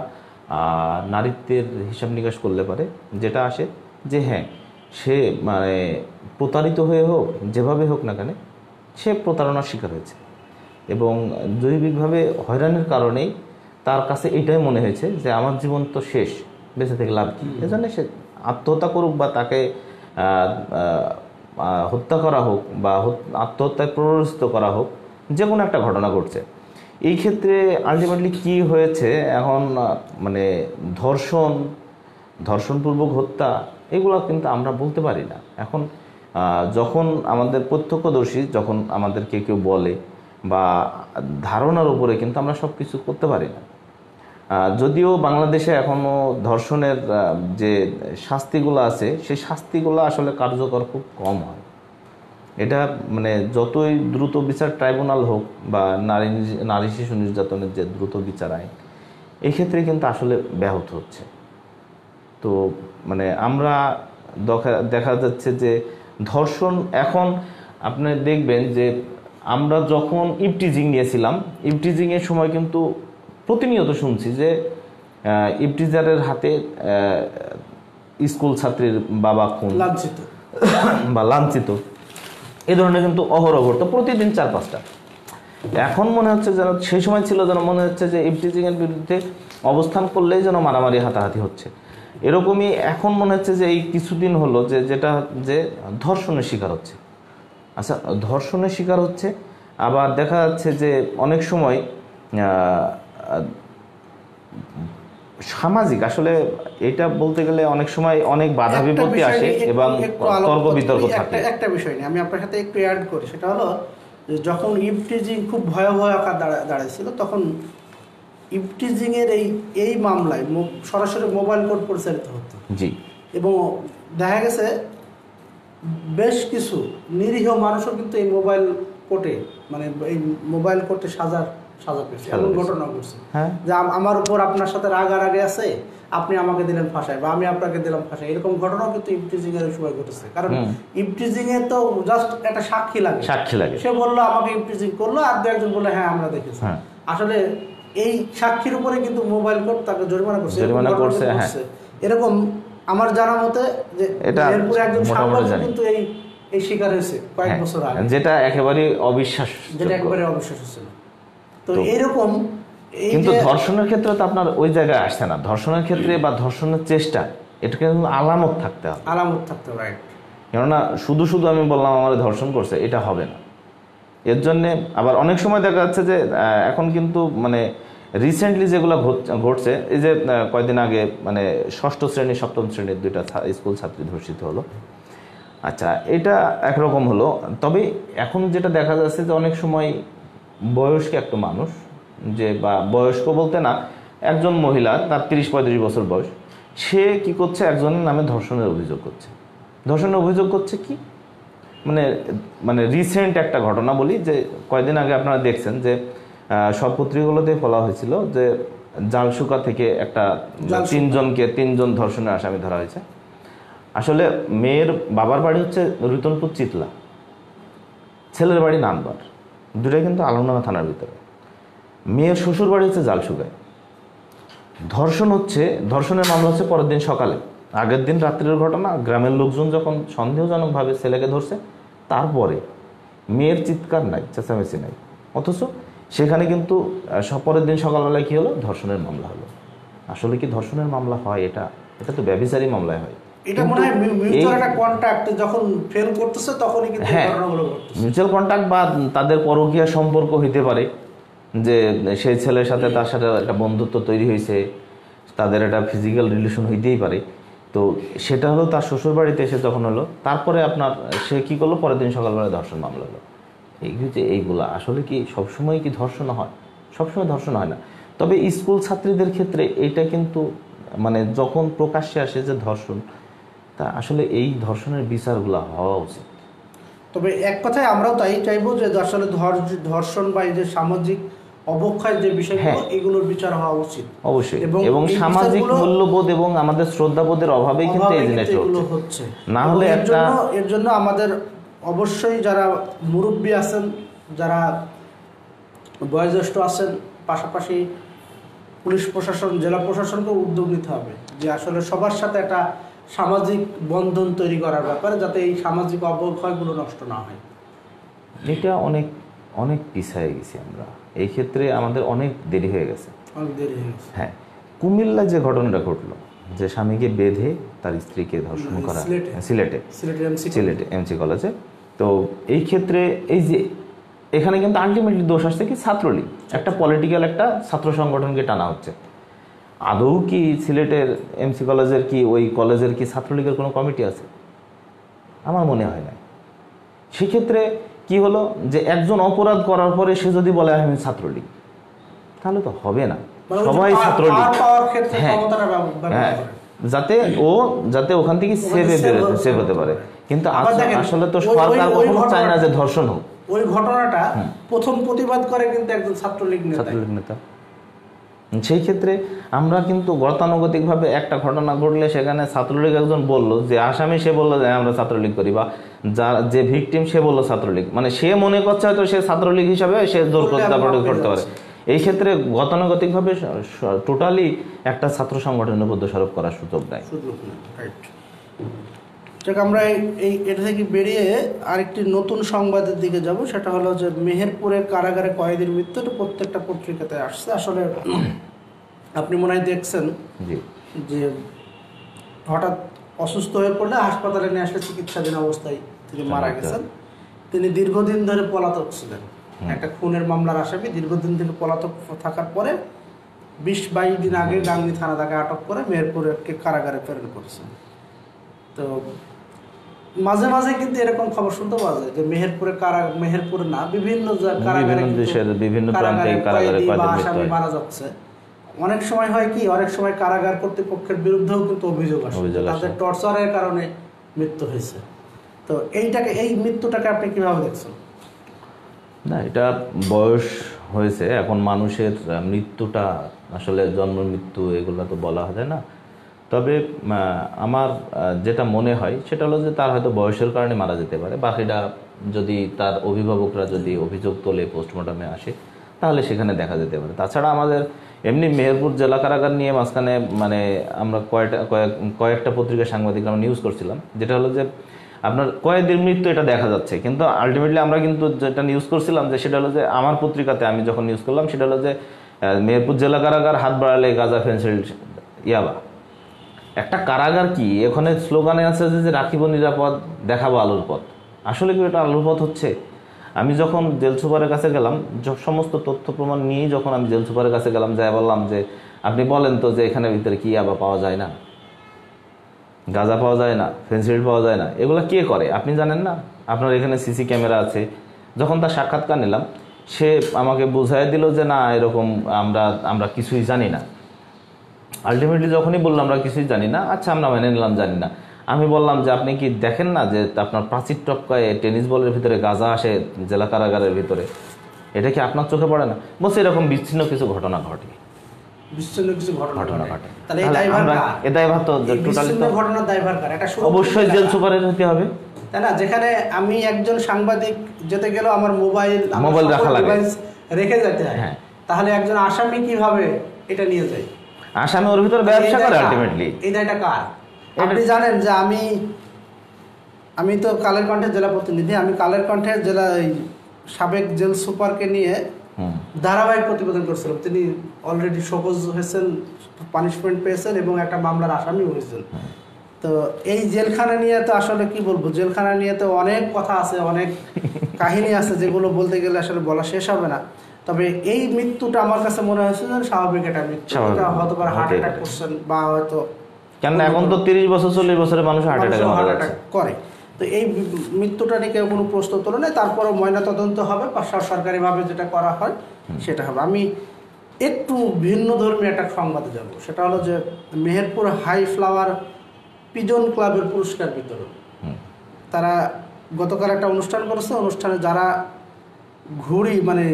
নারীত্বের হিসাব নিকাশ করলে পারে যেটা আসে যে হ্যাঁ, সে মানে প্রতারিত হয়ে হোক, যেভাবে হোক না কেন, সে প্রতারণার শিকার হয়েছে এবং জৈবিকভাবে হয়রানির কারণেই তার কাছে এটাই মনে হয়েছে যে আমার জীবন তো শেষ, বেঁচে থেকে লাভ কী। এজন্য সে আত্মহত্যা করুক বা তাকে হত্যা করা হোক বা আত্মহত্যায় প্ররোচিত করা হোক, যে কোনো একটা ঘটনা ঘটছে। এই ক্ষেত্রে আলটিমেটলি কি হয়েছে এখন, মানে ধর্ষণপূর্বক হত্যা, এগুলো কিন্তু আমরা বলতে পারি না এখন। যখন আমাদের প্রত্যক্ষদর্শী যখন আমাদেরকে কেউ বলে বা ধারণার উপরে কিন্তু আমরা সব কিছু করতে পারি না। যদিও বাংলাদেশে এখনও ধর্ষণের যে শাস্তিগুলো আছে, সেই শাস্তিগুলো আসলে কার্যকর খুব কম হয়। এটা মানে যতই দ্রুত বিচার ট্রাইব্যুনাল হোক বা নারী শিশু নির্যাতনের যে দ্রুত বিচার আইন, এই ক্ষেত্রে কিন্তু আসলে ব্যাহত হচ্ছে। তো মানে আমরা দেখা যাচ্ছে যে ধর্ষণ এখন আপনি দেখবেন যে আমরা যখন ইভটিজিং নিয়েছিলাম, ইভটিজিংয়ের সময় কিন্তু প্রতিনিয়ত শুনছি যে ইভটিজারের হাতে স্কুল ছাত্রীর বাবা খুন বা লাঞ্ছিত, এই ধরনের কিন্তু অহরহ ঘটতো প্রতিদিন 4-5টা। এখন মনে হচ্ছে যেন, সেই সময় ছিল যেন মনে হচ্ছে যে ইভটিজিংয়ের বিরুদ্ধে অবস্থান করলেই যেন মারামারি হাতাহাতি হচ্ছে। এরকমই এখন মনে হচ্ছে যে এই কিছুদিন হলো যেটা যে ধর্ষণের শিকার হচ্ছে। আচ্ছা, ধর্ষণের শিকার হচ্ছে, আবার দেখা যাচ্ছে যে অনেক সময় সামাজিক, আসলে এটা বলতে গেলে অনেক সময় অনেক বাধা বিপত্তি আসে এবং তর্ক বিতর্ক থাকে। একটা বিষয় নিয়ে আমি আপনার সাথে একটু অ্যাড করি, সেটা হলো যখন ইভটিজিং খুব ভয়াবহ আকার দাঁড়াইছিল, তখন ইভটিজিংয়ের এই মামলায় সরাসরি মোবাইল কোর্ট পরিচালিত হতো। জি। এবং দেখা গেছে বেশ কিছু নিরীহ মানুষও কিন্তু এই মোবাইল কোর্টে, মানে এই মোবাইল কোর্টে সাজা পেয়েছে, এমন ঘটনা ঘটছে যে আমার উপর আপনার সাথে রাগারাগি আছে, আপনি আমাকে দিলেন ফাঁসায় বা আমি আপনাকে দিলাম ফাঁসায়, এরকম ঘটনাও কিন্তু ইভটিজিং এর সময় ঘটেছে। কারণ ইভটিজিং এ তো জাস্ট একটা সাক্ষী লাগে, সে বললো আমাকে ইভটিজিং করলো, আর দু একজন বললো হ্যাঁ আমরা দেখেছি। আসলে এই সাক্ষীর উপরে কিন্তু মোবাইল কোর্ট তাকে জরিমানা করছে। এরকম আমার জানা মতে যে এরপরে একজন সাংবাদিক কিন্তু এই শিকার হয়েছে কয়েক বছর আগে, যেটা একেবারে অবিশ্বাস্য ছিল। তো এরকম কিন্তু ধর্ষণের ক্ষেত্রে তো আপনার ওই জায়গায় আসছে না। ধর্ষণের ক্ষেত্রে বা ধর্ষণের চেষ্টা, এটা কিন্তু আলামত থাকতে হবে, রাইট। কেননা শুধু আমি বললাম আমার ধর্ষণ করছে, এটা হবে না। এর জন্যে আবার অনেক সময় দেখা যাচ্ছে যে এখন কিন্তু মানে রিসেন্টলি যেগুলো ঘটছে, এই যে কয়েকদিন আগে মানে 6ষ্ঠ শ্রেণী 7ম শ্রেণীর 2টা স্কুল ছাত্রী ধর্ষিত হলো। আচ্ছা, এটা একরকম হলো, তবে এখন যেটা দেখা যাচ্ছে যে অনেক সময় বয়স্ক একটা মানুষ, যে বা বয়স্ক বলতে না, একজন মহিলা, তার 30-35 বছর বয়স, সে কি করছে, একজনের নামে ধর্ষণের অভিযোগ করছে কি মানে রিসেন্ট একটা ঘটনা বলি, যে কয়েকদিন আগে আপনারা দেখছেন যে সব পত্রিকাগুলোতে বলা হয়েছিল যে জালসুকা থেকে একটা 3জন ধর্ষণের আসামি ধরা হয়েছে। আসলে মেয়ের বাবার বাড়ি হচ্ছে রিতনপুর চিতলা, ছেলের বাড়ি নানবার, দুটাই কিন্তু আলমডাঙ্গা থানার ভিতরে। মেয়ের শ্বশুর বাড়ি হচ্ছে জালসুগায়। ধর্ষণের মামলা হচ্ছে পরের দিন সকালে, আগের দিন রাত্রের ঘটনা। গ্রামের লোকজন যখন সন্দেহজনকভাবে ছেলেকে ধরছে, তারপরে মেয়ের চিৎকার নাই, চেঁচামেচি নাই, অথচ সেখানে কিন্তু পরের দিন সকালবেলায় কি হলো, ধর্ষণের মামলা হলো। আসলে কি ধর্ষণের মামলা হয়? এটা তো ব্যভিচারী মামলায় হয়। এটা মনে হয় মিউচুয়াল একটা কন্ট্যাক্ট যখন ফেল করতেছে তখনই কিন্তু ঘটনাগুলো ঘটছে। মিউচুয়াল কন্ট্যাক্ট বা তাদের পরকীয়া সম্পর্ক হইতে পারে, যে সেই ছেলের সাথে তার সাথে একটা বন্ধুত্ব তৈরি হয়েছে, তাদের একটা ফিজিক্যাল রিলেশন হইতেই পারে। তো সেটা হলো তার শ্বশুর বাড়িতে এসে যখন হলো, তারপরে আপনার সে কী করলো, পরের দিন সকালবেলা ধর্ষণ মামলা হলো। এইগুলা আসলে কি সবসময় কি ধর্ষণ হয়? সবসময় ধর্ষণ হয় না। তবে স্কুল ছাত্রীদের ক্ষেত্রে এটা কিন্তু মানে যখন প্রকাশ্যে আসে যে ধর্ষণ, তা আসলে এই ধর্ষণের বিচারগুলো হওয়া উচিত। তবে এক কথায় আমরাও তাই চাইবো যে আসলে ধর্ষণ বা এই যে সামাজিক অবক্ষয় যে বিষয়গুলো এগুলোর বিচার হওয়া উচিত অবশ্যই, এবং এবং এই সামাজিক বিচারগুলো- মূল্যবোধ এবং আমাদের শ্রদ্ধাবোধের অভাবেই কিন্তু এই জিনিসটা এগুলো হচ্ছে। হচ্ছে। না এবং হলে এর জন্য আমাদের অবশ্যই যারা মুরব্বী আছেন, যারা বয়োজ্যেষ্ঠ আছেন, পাশাপাশি পুলিশ প্রশাসন, জেলা প্রশাসনকে উদ্যোগ নিতে হবে যে আসলে সবার সাথে একটা সামাজিক বন্ধন তৈরি করার ব্যাপারে, যাতে এই সামাজিক অবক্ষয়গুলো নষ্ট না হয়। এটা অনেক অনেক পিছায় গেছি আমরা, এই ক্ষেত্রে আমাদের অনেক দেরি হয়ে গেছে। অনেক দেরি হয়ে গেছে। হ্যাঁ, কুমিল্লায় যে ঘটনাটা ঘটলো, যে স্বামীকে বেঁধে তার স্ত্রীকে ধর্ষণ করা সিলেটে এমসি কলেজে, তো এই ক্ষেত্রে এই যে এখানে কিন্তু আলটিমেটলি দোষ আসছে কি ছাত্রলীগ, একটা পলিটিক্যাল একটা ছাত্র সংগঠনকে টানা হচ্ছে। আদৌ কি সিলেটের এমসি কলেজের কি ওই কলেজের কি ছাত্রলীগের কোনো কমিটি আছে? আমার মনে হয় না। সেক্ষেত্রে কি হলো যে একজন অপরাধ করার পরে সে যদি বলে আমি ছাত্রলীগ, তাহলে তো হবে না। সবাই ছাত্রলীগ, হ্যাঁ হ্যাঁ, যাতে ওখান থেকে সেভ হতে পারে। কিন্তু আসলে তো সরকার কখনো চায় না যে ধর্ষণ হোক। ওই ঘটনাটা প্রথম প্রতিবাদ করে কিন্তু একজন ছাত্রলীগ নেতা। সেই ক্ষেত্রে আমরা কিন্তু গতানুগতিকভাবে একটা ঘটনা ঘটলে সেখানে ছাত্রলীগ একজন বলল যে আসামি, সে বললো যে আমরা ছাত্রলীগ করি, বা যে ভিকটিম সে বললো ছাত্রলীগ, মানে সে মনে করছে হয়তো সে ছাত্রলীগ হিসাবে সে জোর করতে পারে। এই ক্ষেত্রে গতানুগতিকভাবে টোটালি একটা ছাত্র সংগঠনের উপর দোষারোপ করার সুযোগ দেয়। আমরা এটা থেকে বেরিয়ে আরেকটি নতুন সংবাদের দিকে যাব। সেটা হলো যে মেহেরপুরের কারাগারে কয়েদির মৃত্যু, প্রত্যেকটা পত্রিকাতে আসছে। আসলে আপনি মনে হয় দেখছেন যে হঠাৎ অসুস্থ হয়ে পড়লে হাসপাতালে নিয়ে আসলে চিকিৎসাধীন অবস্থায় তিনি মারা গেছেন। তিনি দীর্ঘদিন ধরে পলাতক ছিলেন, একটা খুনের মামলার আসামি। দীর্ঘদিন থেকে পলাতক থাকার পরে 20-22 দিন আগে গাংনী থানা তাকে আটক করে মেহেরপুরের কারাগারে প্রেরণ করেছেন। তো মাঝে মাঝে কিন্তু এরকম খবর শুনতে পাওয়া যায় যে মেহেরপুরে না, বিভিন্ন আসামি মারা যাচ্ছে। অনেক সময় হয় কি, অনেক সময় কারাগার কর্তৃপক্ষের বিরুদ্ধেও কিন্তু অভিযোগ আসে, তাদের টর্চারের কারণে মৃত্যু হয়েছে। তো এই মৃত্যুটাকে আপনি কিভাবে দেখছেন? না, এটা বয়স হয়েছে, এখন মানুষের মৃত্যুটা আসলে জন্ম মৃত্যু এগুলো তো বলা যায় না। তবে আমার যেটা মনে হয় সেটা হলো যে তার হয়তো বয়সের কারণে মারা যেতে পারে। বাকিটা যদি তার অভিভাবকরা যদি অভিযোগ তোলে, পোস্টমর্টমে আসে, তাহলে সেখানে দেখা যেতে পারে। তাছাড়া আমাদের এমনি মেহেরপুর জেলা কারাগার নিয়ে মাঝখানে মানে আমরা কয়েকটা পত্রিকা সাংবাদিক আমরা নিউজ করছিলাম, যেটা হলো যে আপনার কয়েদির মৃত্যু এটা দেখা যাচ্ছে, কিন্তু আলটিমেটলি আমরা কিন্তু যেটা নিউজ করছিলাম যে সেটা হলো যে আমার পত্রিকাতে আমি যখন নিউজ করলাম সেটা হলো যে মেহেরপুর জেলা কারাগার হাত বাড়ালে গাঁজা, ফেন্সিল, ইয়াবা। একটা কারাগার কি এখানে স্লোগানে আছে যে রাখিব নিরাপদ, দেখাবো আলোর পথ। আসলে কি এটা আলোর পথ হচ্ছে? আমি যখন জেল সুপারের কাছে গেলাম, সমস্ত তথ্য প্রমাণ নিয়ে যখন আমি জেল সুপারের কাছে গেলাম, যাই বললাম যে আপনি বলেন তো যে এখানে ভিতরে কি ইয়াবা পাওয়া যায় না, গাঁজা পাওয়া যায় না, ফেন্সিল পাওয়া যায় না, এগুলো কে করে আপনি জানেন না? আপনার এখানে সিসি ক্যামেরা আছে। যখন তার সাক্ষাৎকার নিলাম, সে আমাকে বুঝাই দিল যে না, এরকম আমরা কিছুই জানি না। আলটিমেটলি যখনই বললাম আমরা কিছুই জানি না, আচ্ছা আমরা মেনে নিলাম জানি না। আমি বললাম যে আপনি কি দেখেন না যে আপনার প্রাচীর টপকায় টেনিস বলের ভিতরে গাঁজা আসে জেলা কারাগারের ভিতরে, এটা কি আপনার চোখে পড়ে না? বলছে এরকম বিচ্ছিন্ন কিছু ঘটনা ঘটে। অবশ্যই জেল সুপারের হতে হবে, তাই না? যেখানে আমি একজন সাংবাদিক যেতে গেলেও আমার মোবাইল রাখা লাগে, রেখে যেতে হয়, তাহলে একজন আসামি কিভাবে এটা নিয়ে যায়? আসামি ওর ভিতরে ব্যবসা করে আলটিমেটলি। এই দায়টা কার? আপনি জানেন যে আমি তো কালের কণ্ঠের জেলা প্রতিনিধি, আমি কালের কণ্ঠের জেলা সাবেক জেল সুপারকে নিয়ে ধারাবাহিক প্রতিবেদন করছিলাম। তিনি অলরেডি শোকজ হয়েছেন, পানিশমেন্ট পেয়েছেন এবং একটা মামলার আসামি হয়েছেন। তো এই জেলখানা নিয়ে তো আসলে কি বলবো, জেলখানা নিয়ে তো অনেক কথা আছে, অনেক কাহিনী আছে, যেগুলো বলতে গেলে আসলে বলা শেষ হবে না। তবে এই মৃত্যুটা আমার কাছে মনে হয়েছে যে স্বাভাবিক একটা মৃত্যু, হয়তো হার্ট অ্যাটাক করছেন বা হয়তো, কেন এখন তো 30 বছর 40 বছরের মানুষ হার্ট অ্যাটাক করে। তো এই মৃত্যুটা নিয়ে কেউ কোনো প্রশ্ন তোলে না। তারপরে ময়নাতদন্ত হবে, সরকারিভাবে যেটা করা হয় সেটা হবে। আমি একটু ভিন্ন ধর্মী একটা সংবাদে যাব। সেটা হলো যে মেহেরপুর হাই ফ্লাওয়ার পিজন ক্লাবের পুরস্কার বিতরণ। তারা গতকাল একটা অনুষ্ঠান করেছে। অনুষ্ঠানে যারা ঘুড়ি মানে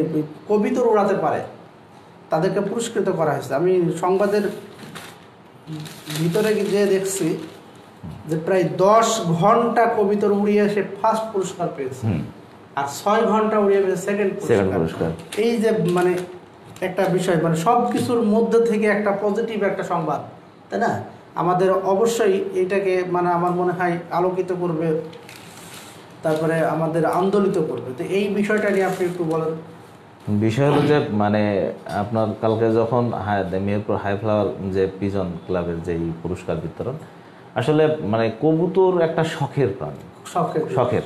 কবিতর উড়াতে পারে তাদেরকে পুরস্কৃত করা হয়েছে। আমি সংবাদের ভিতরে যে দেখছি যে প্রায় 10 ঘন্টা কবিতর উড়িয়ে সে ফার্স্ট পুরস্কার পেয়েছে, আর 6 ঘন্টা উড়িয়ে পেয়েছে সেকেন্ড পুরস্কার। এই যে মানে একটা বিষয়, মানে সব কিছুর মধ্যে থেকে একটা পজিটিভ একটা সংবাদ, তাই না? আমাদের অবশ্যই এটাকে মানে আমার মনে হয় আলোকিত করবে, তারপরে আমাদের আন্দোলিত করবে। তো এই বিষয়টা নিয়ে আপনি একটু বলেন। বিষয় হলো যে মানে আপনার কালকে যখন মেহেরপুর হাই ফ্লাওয়ার যে পিজন ক্লাবের যে পুরস্কার বিতরণ, আসলে মানে কবুতর একটা শখের প্রাণী, শখের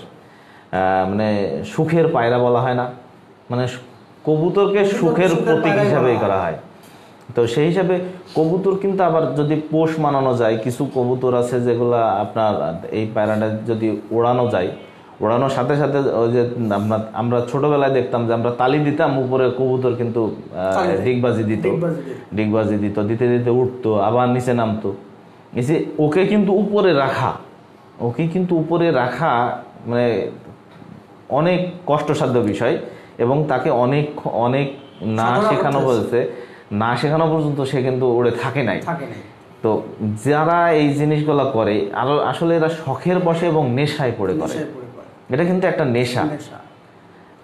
মানে সুখের পায়রা বলা হয় না, মানে কবুতরকে সুখের প্রতীক হিসাবেই করা হয়। তো সেই হিসাবে কবুতর কিন্তু আবার যদি পোষ মানানো যায়, কিছু কবুতর আছে যেগুলা আপনার এই পায়রাটা যদি ওড়ানো যায়, ওড়ানোর সাথে সাথে ওই যে আমরা ছোটবেলায় দেখতাম যে আমরা তালি দিতাম, উপরে কবুতর কিন্তু ডিগবাজি দিত, দিতে দিতে উঠতো, আবার নিচে নামতো। ওকে কিন্তু উপরে রাখা মানে অনেক কষ্টসাধ্য বিষয়, এবং তাকে অনেক না শেখানো পর্যন্ত সে কিন্তু উড়ে থাকে নাই। তো যারা এই জিনিসগুলো করে আসলে এরা শখের বশে এবং নেশায় পড়ে করে, এটা কিন্তু একটা নেশা।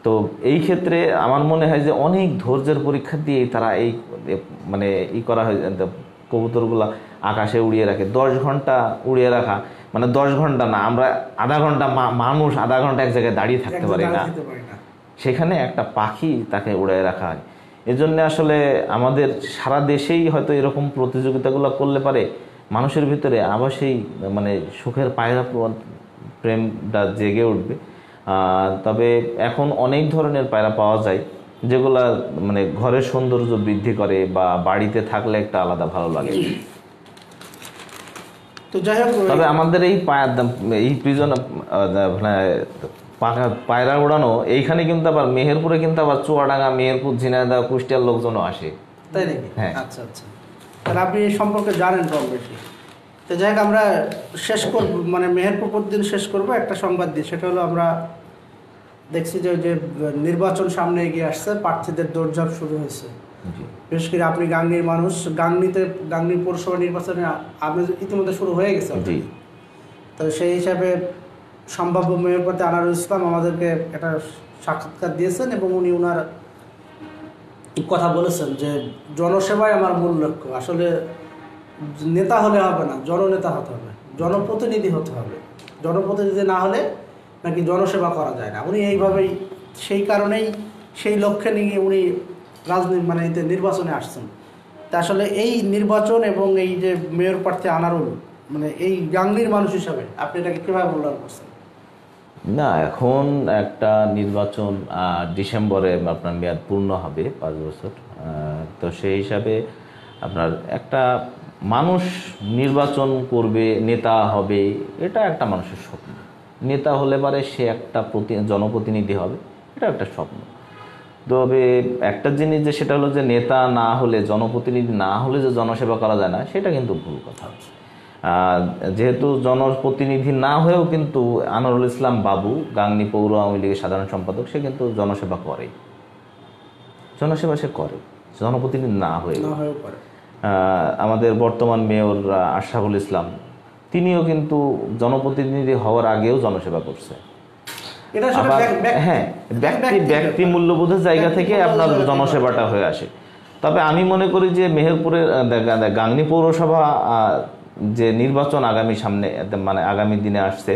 তো এই ক্ষেত্রে আমার মনে হয় যে অনেক ধৈর্যের পরীক্ষা দিয়ে তারা এই মানে করা হয়, কবুতরগুলা আকাশে উড়িয়ে রাখে। 10 ঘন্টা উড়িয়ে রাখা মানে 10 ঘন্টা না, আমরা আধা ঘন্টা, মানুষ আধা ঘন্টা এক জায়গায় দাঁড়িয়ে থাকতে পারি না, সেখানে একটা পাখি তাকে উড়িয়ে রাখা হয়। এজন্য আসলে আমাদের সারা দেশেই হয়তো এরকম প্রতিযোগিতাগুলো করলে পারে মানুষের ভিতরে আবার সেই মানে সুখের পায়রা প্রেমটা জেগে উঠবে। তবে এখন অনেক ধরনের পায়রা পাওয়া যায় যেগুলা মানে ঘরের সৌন্দর্য বৃদ্ধি করে বা বাড়িতে থাকলে একটা আলাদা ভালো লাগে। তো যাই হোক, তবে আমাদের এই প্রিজন পায়রা উড়ানো এইখানে কিন্তু আবার মেহেরপুরে কিন্তু আবার চুয়াডাঙ্গা, মেহেরপুর, ঝিনাইদহ, কুষ্টিয়ার লোকজনও আসে, তাই নাকি? হ্যাঁ। আচ্ছা, তাহলে আপনি এই সম্পর্কে জানেন কম বেশি। তো যাই হোক, আমরা শেষ করব, মানে মেহেরপুর প্রতিদিন শেষ করব একটা সংবাদ দিয়ে। সেটা হলো আমরা দেখছি যে নির্বাচন সামনে এগিয়ে আসছে, প্রার্থীদের দৌড়ঝাঁপ শুরু হয়েছে। বিশেষ করে আপনি গাংনীর মানুষ, গাংনী পৌরসভা নির্বাচনে ইতিমধ্যে শুরু হয়ে গেছে। তো সেই হিসাবে সম্ভাব্য মেয়র পদে আনারুল ইসলাম আমাদেরকে একটা সাক্ষাৎকার দিয়েছেন, এবং উনি ওনার কথা বলেছেন যে জনসেবাই আমার মূল লক্ষ্য। আসলে নেতা হলে হবে না, জননেতা হতে হবে, জনপ্রতিনিধি হতে হবে। জনপ্রতিনিধি না হলে নাকি জনসেবা করা যায় না। উনি এইভাবেই, সেই কারণেই সেই লক্ষ্যে নিয়ে উনি এতে নির্বাচনে আসছেন। তা আসলে এই নির্বাচন এবং এই যে মেয়র প্রার্থী আনারুল, মানে এই গাংনীর মানুষ হিসাবে আপনি এটাকে কীভাবে মূল্যায়ন করছেন? না, এখন একটা নির্বাচন ডিসেম্বরে আপনার মেয়াদ পূর্ণ হবে 5 বছর। তো সেই হিসাবে আপনার একটা মানুষ নির্বাচন করবে, নেতা হবে, এটা একটা মানুষের স্বপ্ন। নেতা হলে পারে সে একটা জনপ্রতিনিধি হবে, এটা একটা স্বপ্ন। তবে একটা জিনিস যে সেটা হলো যে নেতা না হলে, জনপ্রতিনিধি না হলে যে জনসেবা করা যায় না, সেটা কিন্তু ভুল কথা। যেহেতু জনপ্রতিনিধি না হয়েও কিন্তু আনারুল ইসলাম বাবু, গাংনী পৌর আওয়ামী লীগের সাধারণ সম্পাদক, সে কিন্তু জনসেবা করে, সে করে, জনপ্রতিনিধি না হয়েও। আমাদের বর্তমান মেয়র আশরাফুল ইসলাম, তিনিও কিন্তু জনপ্রতিনিধি হওয়ার আগেও জনসেবা করছে। আবার হ্যাঁ, ব্যক্তি মূল্যবোধের জায়গা থেকে আপনার জনসেবাটা হয়ে আসে। তবে আমি মনে করি যে মেহেরপুরের গাংনী পৌরসভা যে নির্বাচন আগামী দিনে আসছে,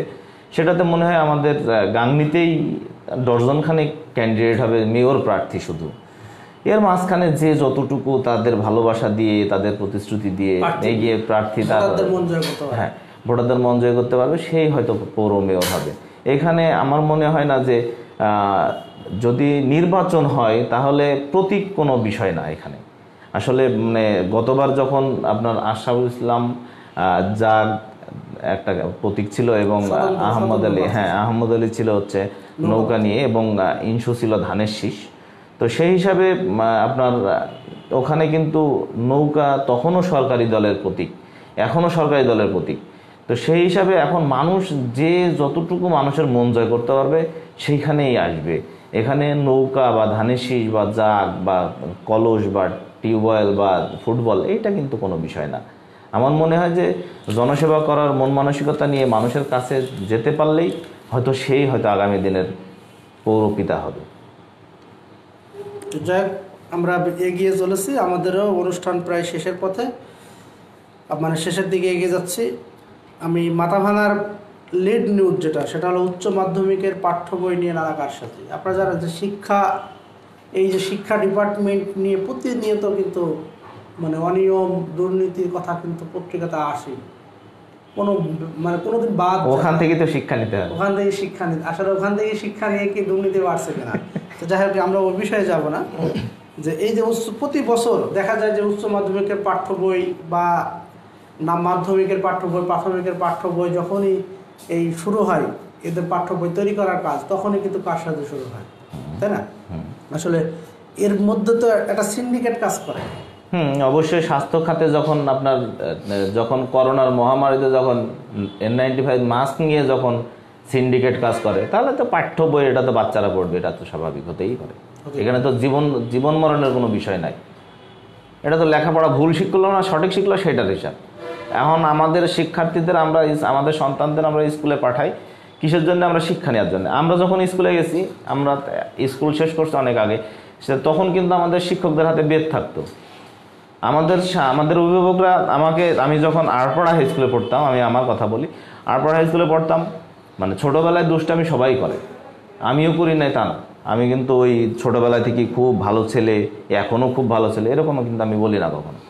সেটাতে মনে হয় আমাদের গাংনীতেই ডজনখানেক ক্যান্ডিডেট হবে মেয়র প্রার্থী। শুধু এর মাঝখানে যে যতটুকু তাদের ভালোবাসা দিয়ে, তাদের প্রতিশ্রুতি দিয়ে এগিয়ে প্রার্থী হ্যাঁ ভোটারদের মন জয় করতে পারবে, সেই হয়তো পৌর মেয়র হবে। এখানে আমার মনে হয় না যে যদি নির্বাচন হয় তাহলে প্রতীক কোনো বিষয় না এখানে। আসলে মানে গতবার যখন আপনার আশরাফুল ইসলাম যা একটা প্রতীক ছিল, এবং আহমদ আলী ছিল হচ্ছে নৌকা নিয়ে, এবং ইনসু ছিল ধানের শীষ। তো সেই হিসাবে আপনার ওখানে কিন্তু নৌকা তখনও সরকারি দলের প্রতীক, এখনও সরকারি দলের প্রতীক। তো সেই হিসাবে এখন মানুষ যে যতটুকু মানুষের মন জয় করতে পারবে সেইখানেই আসবে। এখানে নৌকা বা ধানের শীষ বা জাগ বা কলস বা টিউবওয়েল বা ফুটবল, এইটা কিন্তু কোনো বিষয় না। আমার মনে হয় যে জনসেবা করার মন মানসিকতা নিয়ে মানুষের কাছে যেতে পারলেই হয়তো সেই হয়তো আগামী দিনের পৌরপিতা হবে। যাই হোক, আমরা এগিয়ে চলেছি, আমাদেরও অনুষ্ঠান প্রায় শেষের পথে, মানে শেষের দিকে এগিয়ে যাচ্ছি। আমি মাথা ভাঙার লিড নিউজ যেটা, সেটা হলো উচ্চ মাধ্যমিকের পাঠ্য বই নিয়ে নানা কারসাজি। আপনারা জানেন যে এই যে শিক্ষা ডিপার্টমেন্ট নিয়ে প্রতিনিয়ত কিন্তু মানে অনিয়ম দুর্নীতির কথা কিন্তু পত্রিকাতে আসে, কোনোদিন বাদ ওখান থেকে তো শিক্ষা নিতে হবে, ওখান থেকে শিক্ষা নিতে, আসলে ওখান থেকে শিক্ষা নিয়ে কি দুর্নীতি বাড়ছে কিনা, তো যাই হোক আমরা ওই বিষয়ে যাব না। যে এই যে প্রতি বছর দেখা যায় যে উচ্চ মাধ্যমিকের পাঠ্য বই বা মাধ্যমিকের পাঠ্য বই, প্রাথমিকের পাঠ্য বই যখনই এই শুরু হয় এদের পাঠ্য বই তৈরি করার কাজ, তখনই কিন্তু কারসাজি শুরু হয়, তাই না? আসলে এর মধ্যে তো একটা সিন্ডিকেট কাজ করে। অবশ্যই। স্বাস্থ্য খাতে যখন করোনার মহামারীতে যখন N95 মাস্ক নিয়ে যখন সিন্ডিকেট কাজ করে, তাহলে তো পাঠ্য বই এটা তো বাচ্চারা পড়বে, এটা তো স্বাভাবিক হতেই পারে। এখানে তো জীবন মরণের কোনো বিষয় নাই। এটা তো লেখাপড়া ভুল শিখলো না সঠিক শিখলো সেটার হিসাব। এখন আমাদের শিক্ষার্থীদের আমাদের সন্তানদের আমরা স্কুলে পাঠাই কিসের জন্য? আমরা শিক্ষা নেওয়ার জন্য। আমরা যখন স্কুলে গেছি, আমরা স্কুল শেষ করছি অনেক আগে, তখন কিন্তু আমাদের শিক্ষকদের হাতে বেদ থাকতো। আমাদের অভিভাবকরা আমি যখন আরপাড়া হাই স্কুলে পড়তাম, আমি আমার কথা বলি, আরপাড়া হাই স্কুলে পড়তাম, মানে ছোটোবেলায় দুষ্টামি সবাই করে, আমিও করি নাই তা না। আমি কিন্তু ওই ছোটোবেলা থেকে খুব ভালো ছেলে, এখনও খুব ভালো ছেলে, এরকমও কিন্তু আমি বলি না কখনো।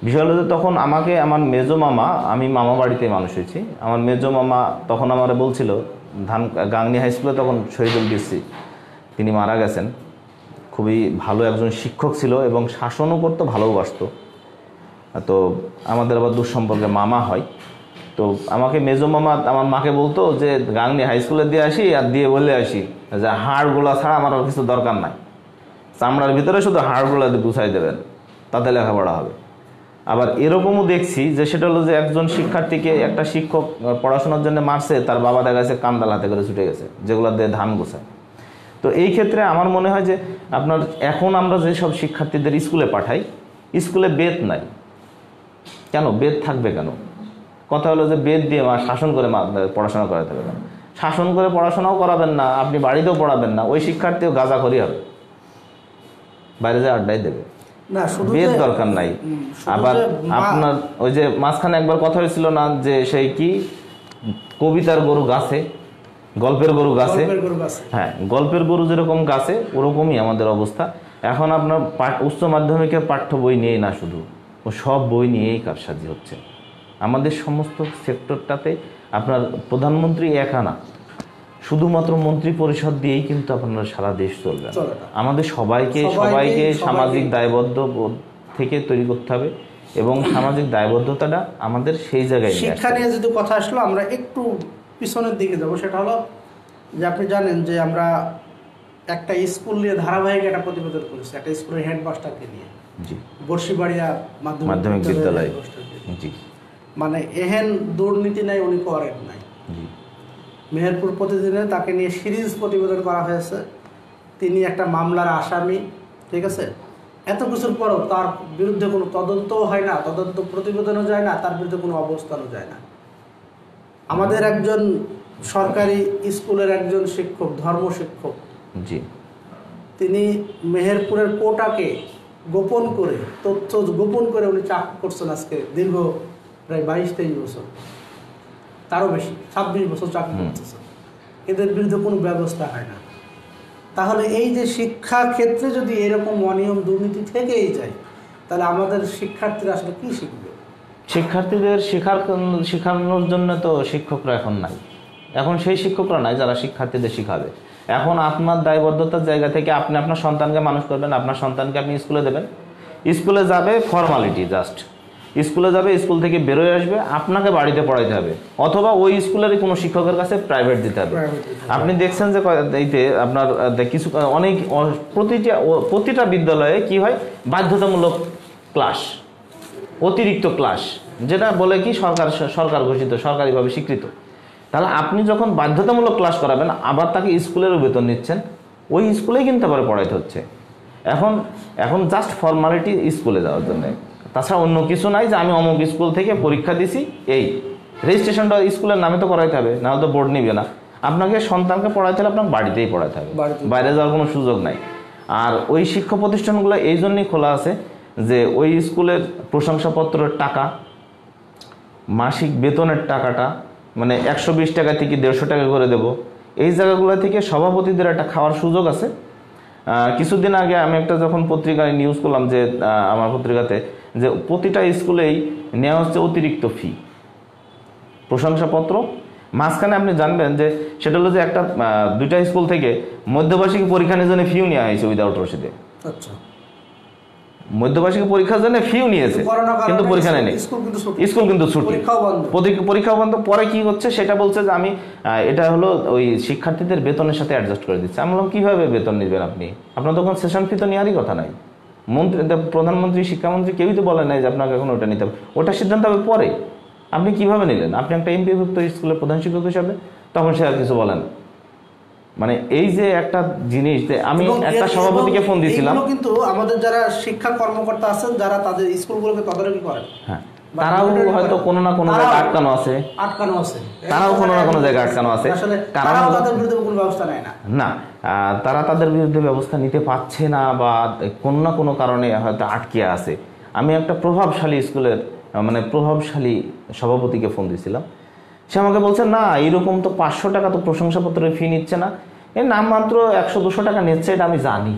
বিষয় হলো যে তখন আমাকে আমার মেজো মামা, আমি মামা বাড়িতে মানুষ হয়েছি, আমার মেজো মামা তখন আমার বলছিল, গাংনী হাই স্কুলে তখন শহীদুল বিসি, তিনি মারা গেছেন। খুবই ভালো একজন শিক্ষক ছিল এবং শাসনও করতো, ভালোবাসতো। তো আমাদের আবার দুঃসম্পর্কে মামা হয়। তো আমাকে মেজো মামা আমার মাকে বলতো যে গাংনী হাই স্কুলে দিয়ে আসি আর দিয়ে বলে আসি যে হাড়গুলা ছাড়া আমার আর কিছু দরকার নাই, চামড়ার ভিতরে শুধু হাড়গুলা গুছাই দেবেন, তাতে লেখাপড়া হবে। আবার এরকমও দেখছি যে সেটা হলো যে একজন শিক্ষার্থীকে একটা শিক্ষক পড়াশোনার জন্য মারছে, তার বাবা দেখা গেছে কান্দাল হাতে করে ছুটে গেছে, যেগুলো দিয়ে ধান গোছায়। তো এই ক্ষেত্রে আমার মনে হয় যে এখন আমরা যেসব শিক্ষার্থীদের স্কুলে পাঠাই, স্কুলে বেদ নাই কেন? বেদ থাকবে কেন? কথা হলো যে বেদ দিয়ে শাসন করে পড়াশোনা করাতে হবে না। শাসন করে পড়াশোনাও করাবেন না, আপনি বাড়িতেও পড়াবেন না, ওই শিক্ষার্থীও গাঁজাখড়ি হবে, বাইরে যে আড্ডাই দেবে। বেদ দরকার নাই। আবার আপনার ওই যে মাঝখানে একবার কথা হয়েছিল না যে সেই কি কবিতার গরু গাছে, গল্পের গরু গাছে, হ্যাঁ, গল্পের গরু যেরকম গাছে, ওরকমই আমাদের অবস্থা। এখন আপনার উচ্চ মাধ্যমিকের পাঠ্য বই নিয়েই না, শুধু ও সব বই নিয়েই কারসাজি হচ্ছে আমাদের সমস্ত সেক্টরটাতে। আপনার প্রধানমন্ত্রী একা না, শুধুমাত্র মন্ত্রী পরিষদ দিয়েই কিন্তু আপনার সারা দেশ চলবে। আমাদের সবাইকে সামাজিক দায়বদ্ধ থেকে তৈরি করতে হবে এবং সামাজিক দায়বদ্ধতাটা আমাদের সেই জায়গায়। শিক্ষা নিয়ে যদি কথা আসলো, আমরা একটু পিছনের দিকে যাবো। সেটা হলো যে আপনি জানেন যে আমরা একটা স্কুল নিয়ে ধারাবাহিক একটা প্রতিবেদন করেছি, একটা স্কুলের হেডমাস্টারকে নিয়ে, জি, বর্ষিবাড়িয়া মাধ্যমিক বিদ্যালয়। জি, মানে এহেন দুর্নীতি নাই, উনি করেন নাই। জি, মেহেরপুর প্রতিদিনে তাকে নিয়ে সিরিজ প্রতিবেদন করা হয়েছে। তিনি একটা মামলার আসামি, ঠিক আছে? এত কিছুর পরও তার বিরুদ্ধে কোনো তদন্তও হয় না, তদন্ত প্রতিবেদনও যায় না, তার বিরুদ্ধে কোনো অবস্থানও যায় না। আমাদের একজন সরকারি স্কুলের একজন শিক্ষক, ধর্ম শিক্ষক, জি, তিনি মেহেরপুরের কোটাকে গোপন করে, তথ্য গোপন করে উনি চাকরি করছেন আজকে দীর্ঘ প্রায় 22-23 বছর, তারও বেশি, 26 বছর চাকরি করতেছেন। এদের বিরুদ্ধে কোনো ব্যবস্থা হয় না। তাহলে এই যে শিক্ষা ক্ষেত্রে যদি এরকম অনিয়ম দুর্নীতি থেকেই যায়, তাহলে আমাদের শিক্ষার্থীরা আসলে কি শিখবে? শিক্ষার্থীদের শেখানোর জন্য তো শিক্ষকরা এখন নাই। এখন সেই শিক্ষকরা নাই যারা শিক্ষার্থীদের শিখাবে। এখন আপনার দায়বদ্ধতার জায়গা থেকে আপনি আপনার সন্তানকে মানুষ করবেন, আপনার সন্তানকে আপনি স্কুলে দেবেন, স্কুলে যাবে ফর্মালিটি, জাস্ট স্কুলে যাবে, স্কুল থেকে বেরোয় আসবে, আপনাকে বাড়িতে পড়াইতে হবে, অথবা ওই স্কুলেরই কোনো শিক্ষকের কাছে প্রাইভেট দিতে হবে। আপনি দেখছেন যে এইতে আপনার কিছু অনেক প্রতিটা বিদ্যালয়ে কি হয়, বাধ্যতামূলক ক্লাস, অতিরিক্ত ক্লাস, যেটা বলে কি সরকার ঘোষিত, সরকারিভাবে স্বীকৃত। তাহলে আপনি যখন বাধ্যতামূলক ক্লাস করাবেন, আবার তাকে স্কুলেরও বেতন নিচ্ছেন, ওই স্কুলেই কিন্তু আবার পড়াইতে হচ্ছে। এখন এখন জাস্ট ফর্মালিটি স্কুলে যাওয়ার জন্য, তাছাড়া অন্য কিছু নাই যে আমি অমুক স্কুল থেকে পরীক্ষা দিছি। এই রেজিস্ট্রেশনটা স্কুলের নামে তো করাইতে হবে, না হলে তো বোর্ড নিবে না। আপনাকে সন্তানকে পড়াইতে হলে আপনাকে বাড়িতেই পড়াইতে হবে, বাইরে যাওয়ার কোনো সুযোগ নাই। আর ওই শিক্ষা প্রতিষ্ঠানগুলো এই জন্যই খোলা আছে যে ওই স্কুলের প্রশংসাপত্রের টাকা, মাসিক বেতনের টাকাটা মানে 120 টাকা থেকে 150 টাকা করে দেব, এই জায়গাগুলো থেকে সভাপতিদের একটা খাওয়ার সুযোগ আছে। কিছুদিন আগে আমি একটা যখন পত্রিকায় নিউজ করলাম যে আমার পত্রিকাতে, যে প্রতিটা স্কুলেই নেওয়া হচ্ছে অতিরিক্ত ফি, প্রশংসাপত্র। মাঝখানে আপনি জানবেন যে সেটা হলো যে একটা 2টা স্কুল থেকে মধ্যবার্ষিক পরীক্ষা নিয়ে জন্য ফিও নেওয়া হয়েছে উইদাউট রসিদে। আচ্ছা, মধ্যবার্ষিক পরীক্ষার জন্য ফিও নিয়েছে কিন্তু পরীক্ষা নেই, স্কুল কিন্তু ছুটি, পরীক্ষা বন্ধ। পরে কি হচ্ছে সেটা বলছে যে আমি এটা হলো ওই শিক্ষার্থীদের বেতনের সাথে অ্যাডজাস্ট করে দিচ্ছে। আমি বললাম কিভাবে বেতন নেবেন আপনি, আপনার তখন সেশন ফি তো নেওয়ারই কথা নাই। মন্ত্রী, প্রধানমন্ত্রী, শিক্ষামন্ত্রী কেউই তো বলে নাই যে আপনাকে এখন ওটা নিতে হবে, ওটা সিদ্ধান্ত হবে পরে। আপনি কিভাবে নিলেন? আপনি একটা এমপিভুক্ত স্কুলের প্রধান শিক্ষক হিসাবে, তখন সে আর কিছু বলেন। মানে এই যে একটা জিনিস, যে আমি একটা সভাপতিকে ফোন দিয়েছিলাম, কিন্তু আমাদের যারা শিক্ষা কর্মকর্তা আছেন যারা তাদের স্কুলগুলোকে তদারকি করেন, হ্যাঁ, তারাও হয়তো কোনো না কোনো জায়গায় আটকানো আছে, তারাও কোনো না কোনো জায়গায় আটকানো আছে, তারাও তাদের বিরুদ্ধে কোনো ব্যবস্থা নেয় না। না, তারা তাদের বিরুদ্ধে ব্যবস্থা নিতে পারছে না বা কোনো না কোনো কারণে হয়তো আটকে আছে। আমি একটা প্রভাবশালী স্কুলের মানে প্রভাবশালী সভাপতিকে ফোন দিয়েছিলাম, সে আমাকে বলছে না এরকম তো 500 টাকা তো প্রশংসাপত্রের ফি নিচ্ছে না, এর নাম মাত্র 100-200 টাকা নিচ্ছে, এটা আমি জানি।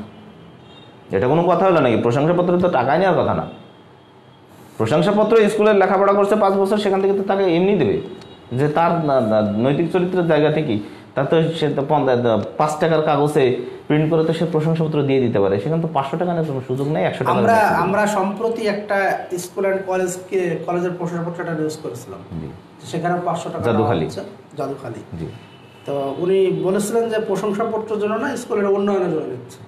এটা কোনো কথা হলো নাকি? প্রশংসাপত্রে তো টাকাই নেওয়ার কথা না। প্রশংসাপত্র স্কুলের লেখাপড়া করছে 5 বছর, সেখান থেকে তো তাকে এমনি দেবে, যে তার নৈতিক চরিত্রের জায়গা থেকেই তার তো সে তো 5 টাকার কাগজে প্রিন্ট করে তো সে প্রশংসাপত্র দিয়ে দিতে পারে, সেখানে তো 500 টাকা নেওয়ার কোনো সুযোগ নেই, 100 টাকা। আমরা সম্প্রতি একটা স্কুল অ্যান্ড কলেজের প্রশংসাপত্রটা ইউজ করেছিলাম, সেখানে 500 টাকা জাদুখালি। জি, তো উনি বলেছিলেন যে প্রশংসাপত্রের জন্য না, স্কুলের উন্নয়নের জন্য নিচ্ছে,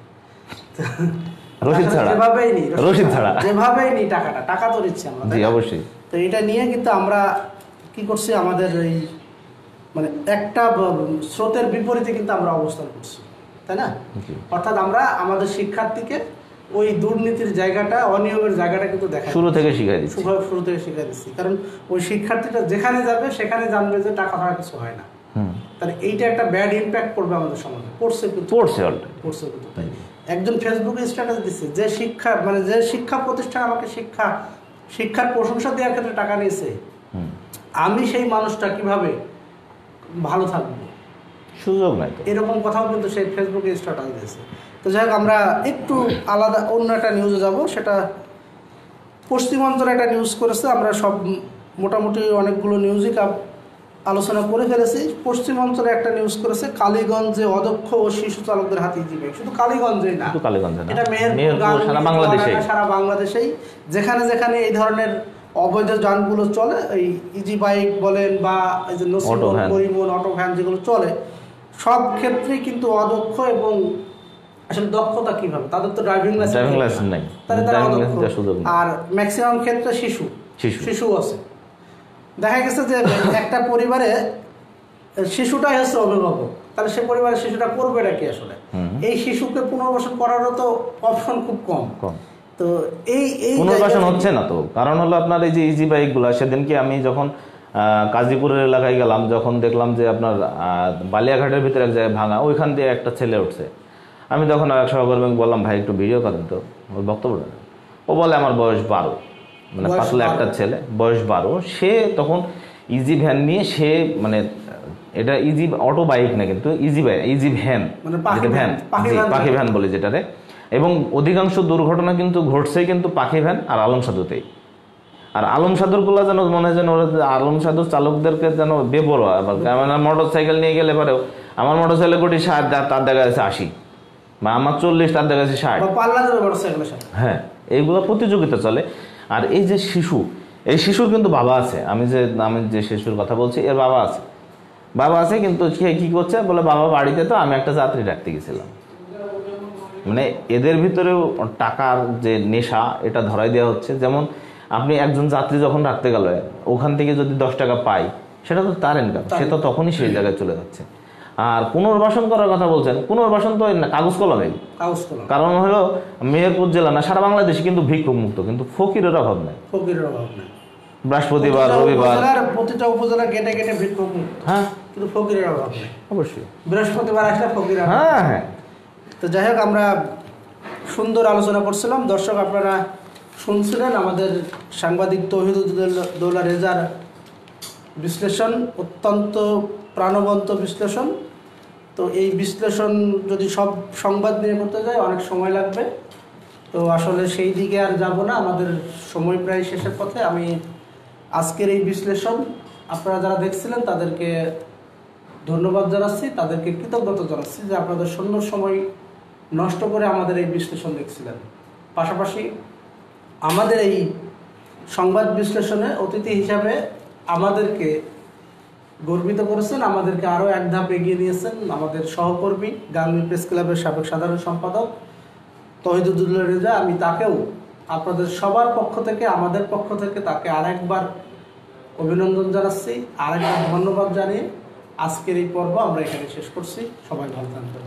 রসিদ ছাড়া যেভাবেই নি টাকা তো নিচ্ছে আমরা। জি অবশ্যই। তো এটা নিয়ে কিন্তু আমরা কি করছি, আমাদের এই মানে একটা স্রোতের বিপরীতে কিন্তু আমরা অবস্থান করছি, তাই না? অর্থাৎ আমরা আমাদের শিক্ষার্থীকে ওই দুর্নীতির জায়গাটা, অনিয়মের জায়গাটা কিন্তু দেখা শুরু থেকে শিখাই দিচ্ছি, কারণ ওই শিক্ষার্থীটা যেখানে যাবে সেখানে জানবে যে টাকা ছাড়া কিছু হয় না। তাহলে এইটা একটা ব্যাড ইম্প্যাক্ট পড়বে আমাদের সমাজে, পড়ছে কিন্তু তাই একজন ফেসবুকে স্ট্যাটাস দিচ্ছে, যে শিক্ষা প্রতিষ্ঠান আমাকে শিক্ষার প্রশংসা দেওয়ার ক্ষেত্রে টাকা নিয়েছে, আমি সেই মানুষটা কিভাবে ভালো থাকবো, সুযোগ নাই। এরকম কথাও কিন্তু সেই ফেসবুকে স্ট্যাটাস দিয়েছে। তো যাই হোক, আমরা একটু আলাদা অন্য একটা নিউজে যাব, সেটা পশ্চিমাঞ্চলে একটা নিউজ করেছে। আমরা সব মোটামুটি অনেকগুলো নিউজই আলোচনা করে ফেলেছি। পশ্চিমাঞ্চলে একটা নিউজ করেছে, কালীগঞ্জে অদক্ষ ও শিশু চালকদের হাতে ইজি বাইক। শুধু কালীগঞ্জেই না, এটা মেহেরপুর, সারা বাংলাদেশেই যেখানে যেখানে এই ধরনের অবৈধ যানগুলো চলে, এই ইজি বাইক বলেন বা এই যে পরিবহন, অটো ভ্যান যেগুলো চলে, সব ক্ষেত্রেই কিন্তু অদক্ষ, এবং আসলে দক্ষতা কিভাবে, তাদের তো ড্রাইভিং লাইসেন্স নাই, আর ম্যাক্সিমাম ক্ষেত্রে শিশু আছে। দেখা গেছে যে একটা পরিবারে শিশুটাই হচ্ছে অভিভাবক, তাহলে সে পরিবারের শিশুটা করবে এটা কি আসলে? এই শিশুকে পুনর্বাসন করারও তো অপশন খুব কম। তো এই পুনর্বাসন হচ্ছে না, তো কারণ হলো আপনার এই যে ইজি বাইকগুলো, সেদিনকে আমি যখন কাজীপুরের এলাকায় গেলাম, যখন দেখলাম যে আপনার বালিয়াঘাটের ভিতরে এক জায়গায় ভাঙা, ওইখান দিয়ে একটা ছেলে উঠছে। আমি তখন এক সহকর্মীকে বললাম, ভাই একটু ভিডিও করেন তো, ওর বক্তব্য। ও বলে আমার বয়স 12, মানে পাতলা একটা ছেলে, বয়স 12। সে তখন ইজি ভ্যান নিয়ে, সে মানে এটা ইজি অটো বাইক না, কিন্তু ইজি ভ্যান, পাখি ভ্যান বলে যেটারে। এবং অধিকাংশ দুর্ঘটনা কিন্তু ঘটছে কিন্তু পাখি ভ্যান আর আলম সাধুতেই। আর আলম সাধুরগুলো যেন মনে হয় যেন ওরা আলম সাধুর চালকদেরকে যেন বেপরোয়া। মোটর সাইকেল নিয়ে গেলে পরেও আমার মোটর সাইকেল কোটি 60, তার দেখা যাচ্ছে 80, বা আমার 40, তার দেখা যাচ্ছে 60। হ্যাঁ, এইগুলো প্রতিযোগিতা চলে। আর এই যে এই শিশুর কিন্তু বাবা আছে। আমি যে শিশুর কথা বলছি, এর বাবা আছে, কিন্তু সে কি করছে বলে, বাবা বাড়িতে, তো আমি একটা যাত্রী রাখতে গেছিলাম। মানে এদের ভিতরেও টাকার যে নেশা, এটা ধরাই দেওয়া হচ্ছে। যেমন আপনি একজন যাত্রী যখন রাখতে গেল, ওখান থেকে যদি 10 টাকা পাই, সেটা তো তার ইনকাম, সে তো তখনই সেই জায়গায় চলে যাচ্ছে। আর পুনর্বাসন করার কথা বলছেন, পুনর্বাসন তো এই না, কাগজ কলমে। কাগজ কলম। কারণ হলো মেহেরপুর জেলা না সারা বাংলাদেশে কিন্তু ভিক্ষুক মুক্ত, কিন্তু ফকিরের অভাব নেই। ফকিরের অভাব নেই। বৃহস্পতিবার, রবিবার প্রতিটা উপজেলা গেটে গেটে ভিক্ষুক মুক্ত, হ্যাঁ, কিন্তু ফকিরের অভাব নেই। অবশ্যই বৃহস্পতিবার আসলে ফকির। হ্যাঁ হ্যাঁ। তো যাই হোক, আমরা সুন্দর আলোচনা করছিলাম। দর্শক আপনারা শুনছিলেন আমাদের সাংবাদিক তৌহিদুদ্দৌলা রেজার বিশ্লেষণ, অত্যন্ত প্রাণবন্ত বিশ্লেষণ। তো এই বিশ্লেষণ যদি সব সংবাদ নিয়ে করতে যায় অনেক সময় লাগবে, তো আসলে সেই দিকে আর যাব না, আমাদের সময় প্রায় শেষের পথে। আমি আজকের এই বিশ্লেষণ আপনারা যারা দেখছিলেন তাদেরকে ধন্যবাদ জানাচ্ছি, তাদেরকে কৃতজ্ঞতা জানাচ্ছি যে আপনাদের সুন্দর সময় নষ্ট করে আমাদের এই বিশ্লেষণ দেখছিলেন। পাশাপাশি আমাদের এই সংবাদ বিশ্লেষণে অতিথি হিসাবে আমাদেরকে গর্বিত করেছেন, আমাদেরকে আরও এক ধাপ এগিয়ে নিয়েছেন আমাদের সহকর্মী গাংনী প্রেস ক্লাবের সাবেক সাধারণ সম্পাদক তৌহিদুদ্দৌলা রেজা। আমি তাকেও আপনাদের সবার পক্ষ থেকে, আমাদের পক্ষ থেকে তাকে আরেকবার অভিনন্দন জানাচ্ছি, আরেকবার ধন্যবাদ জানিয়ে আজকের এই পর্ব আমরা এখানে শেষ করছি। সবাই ভালো থাকবেন।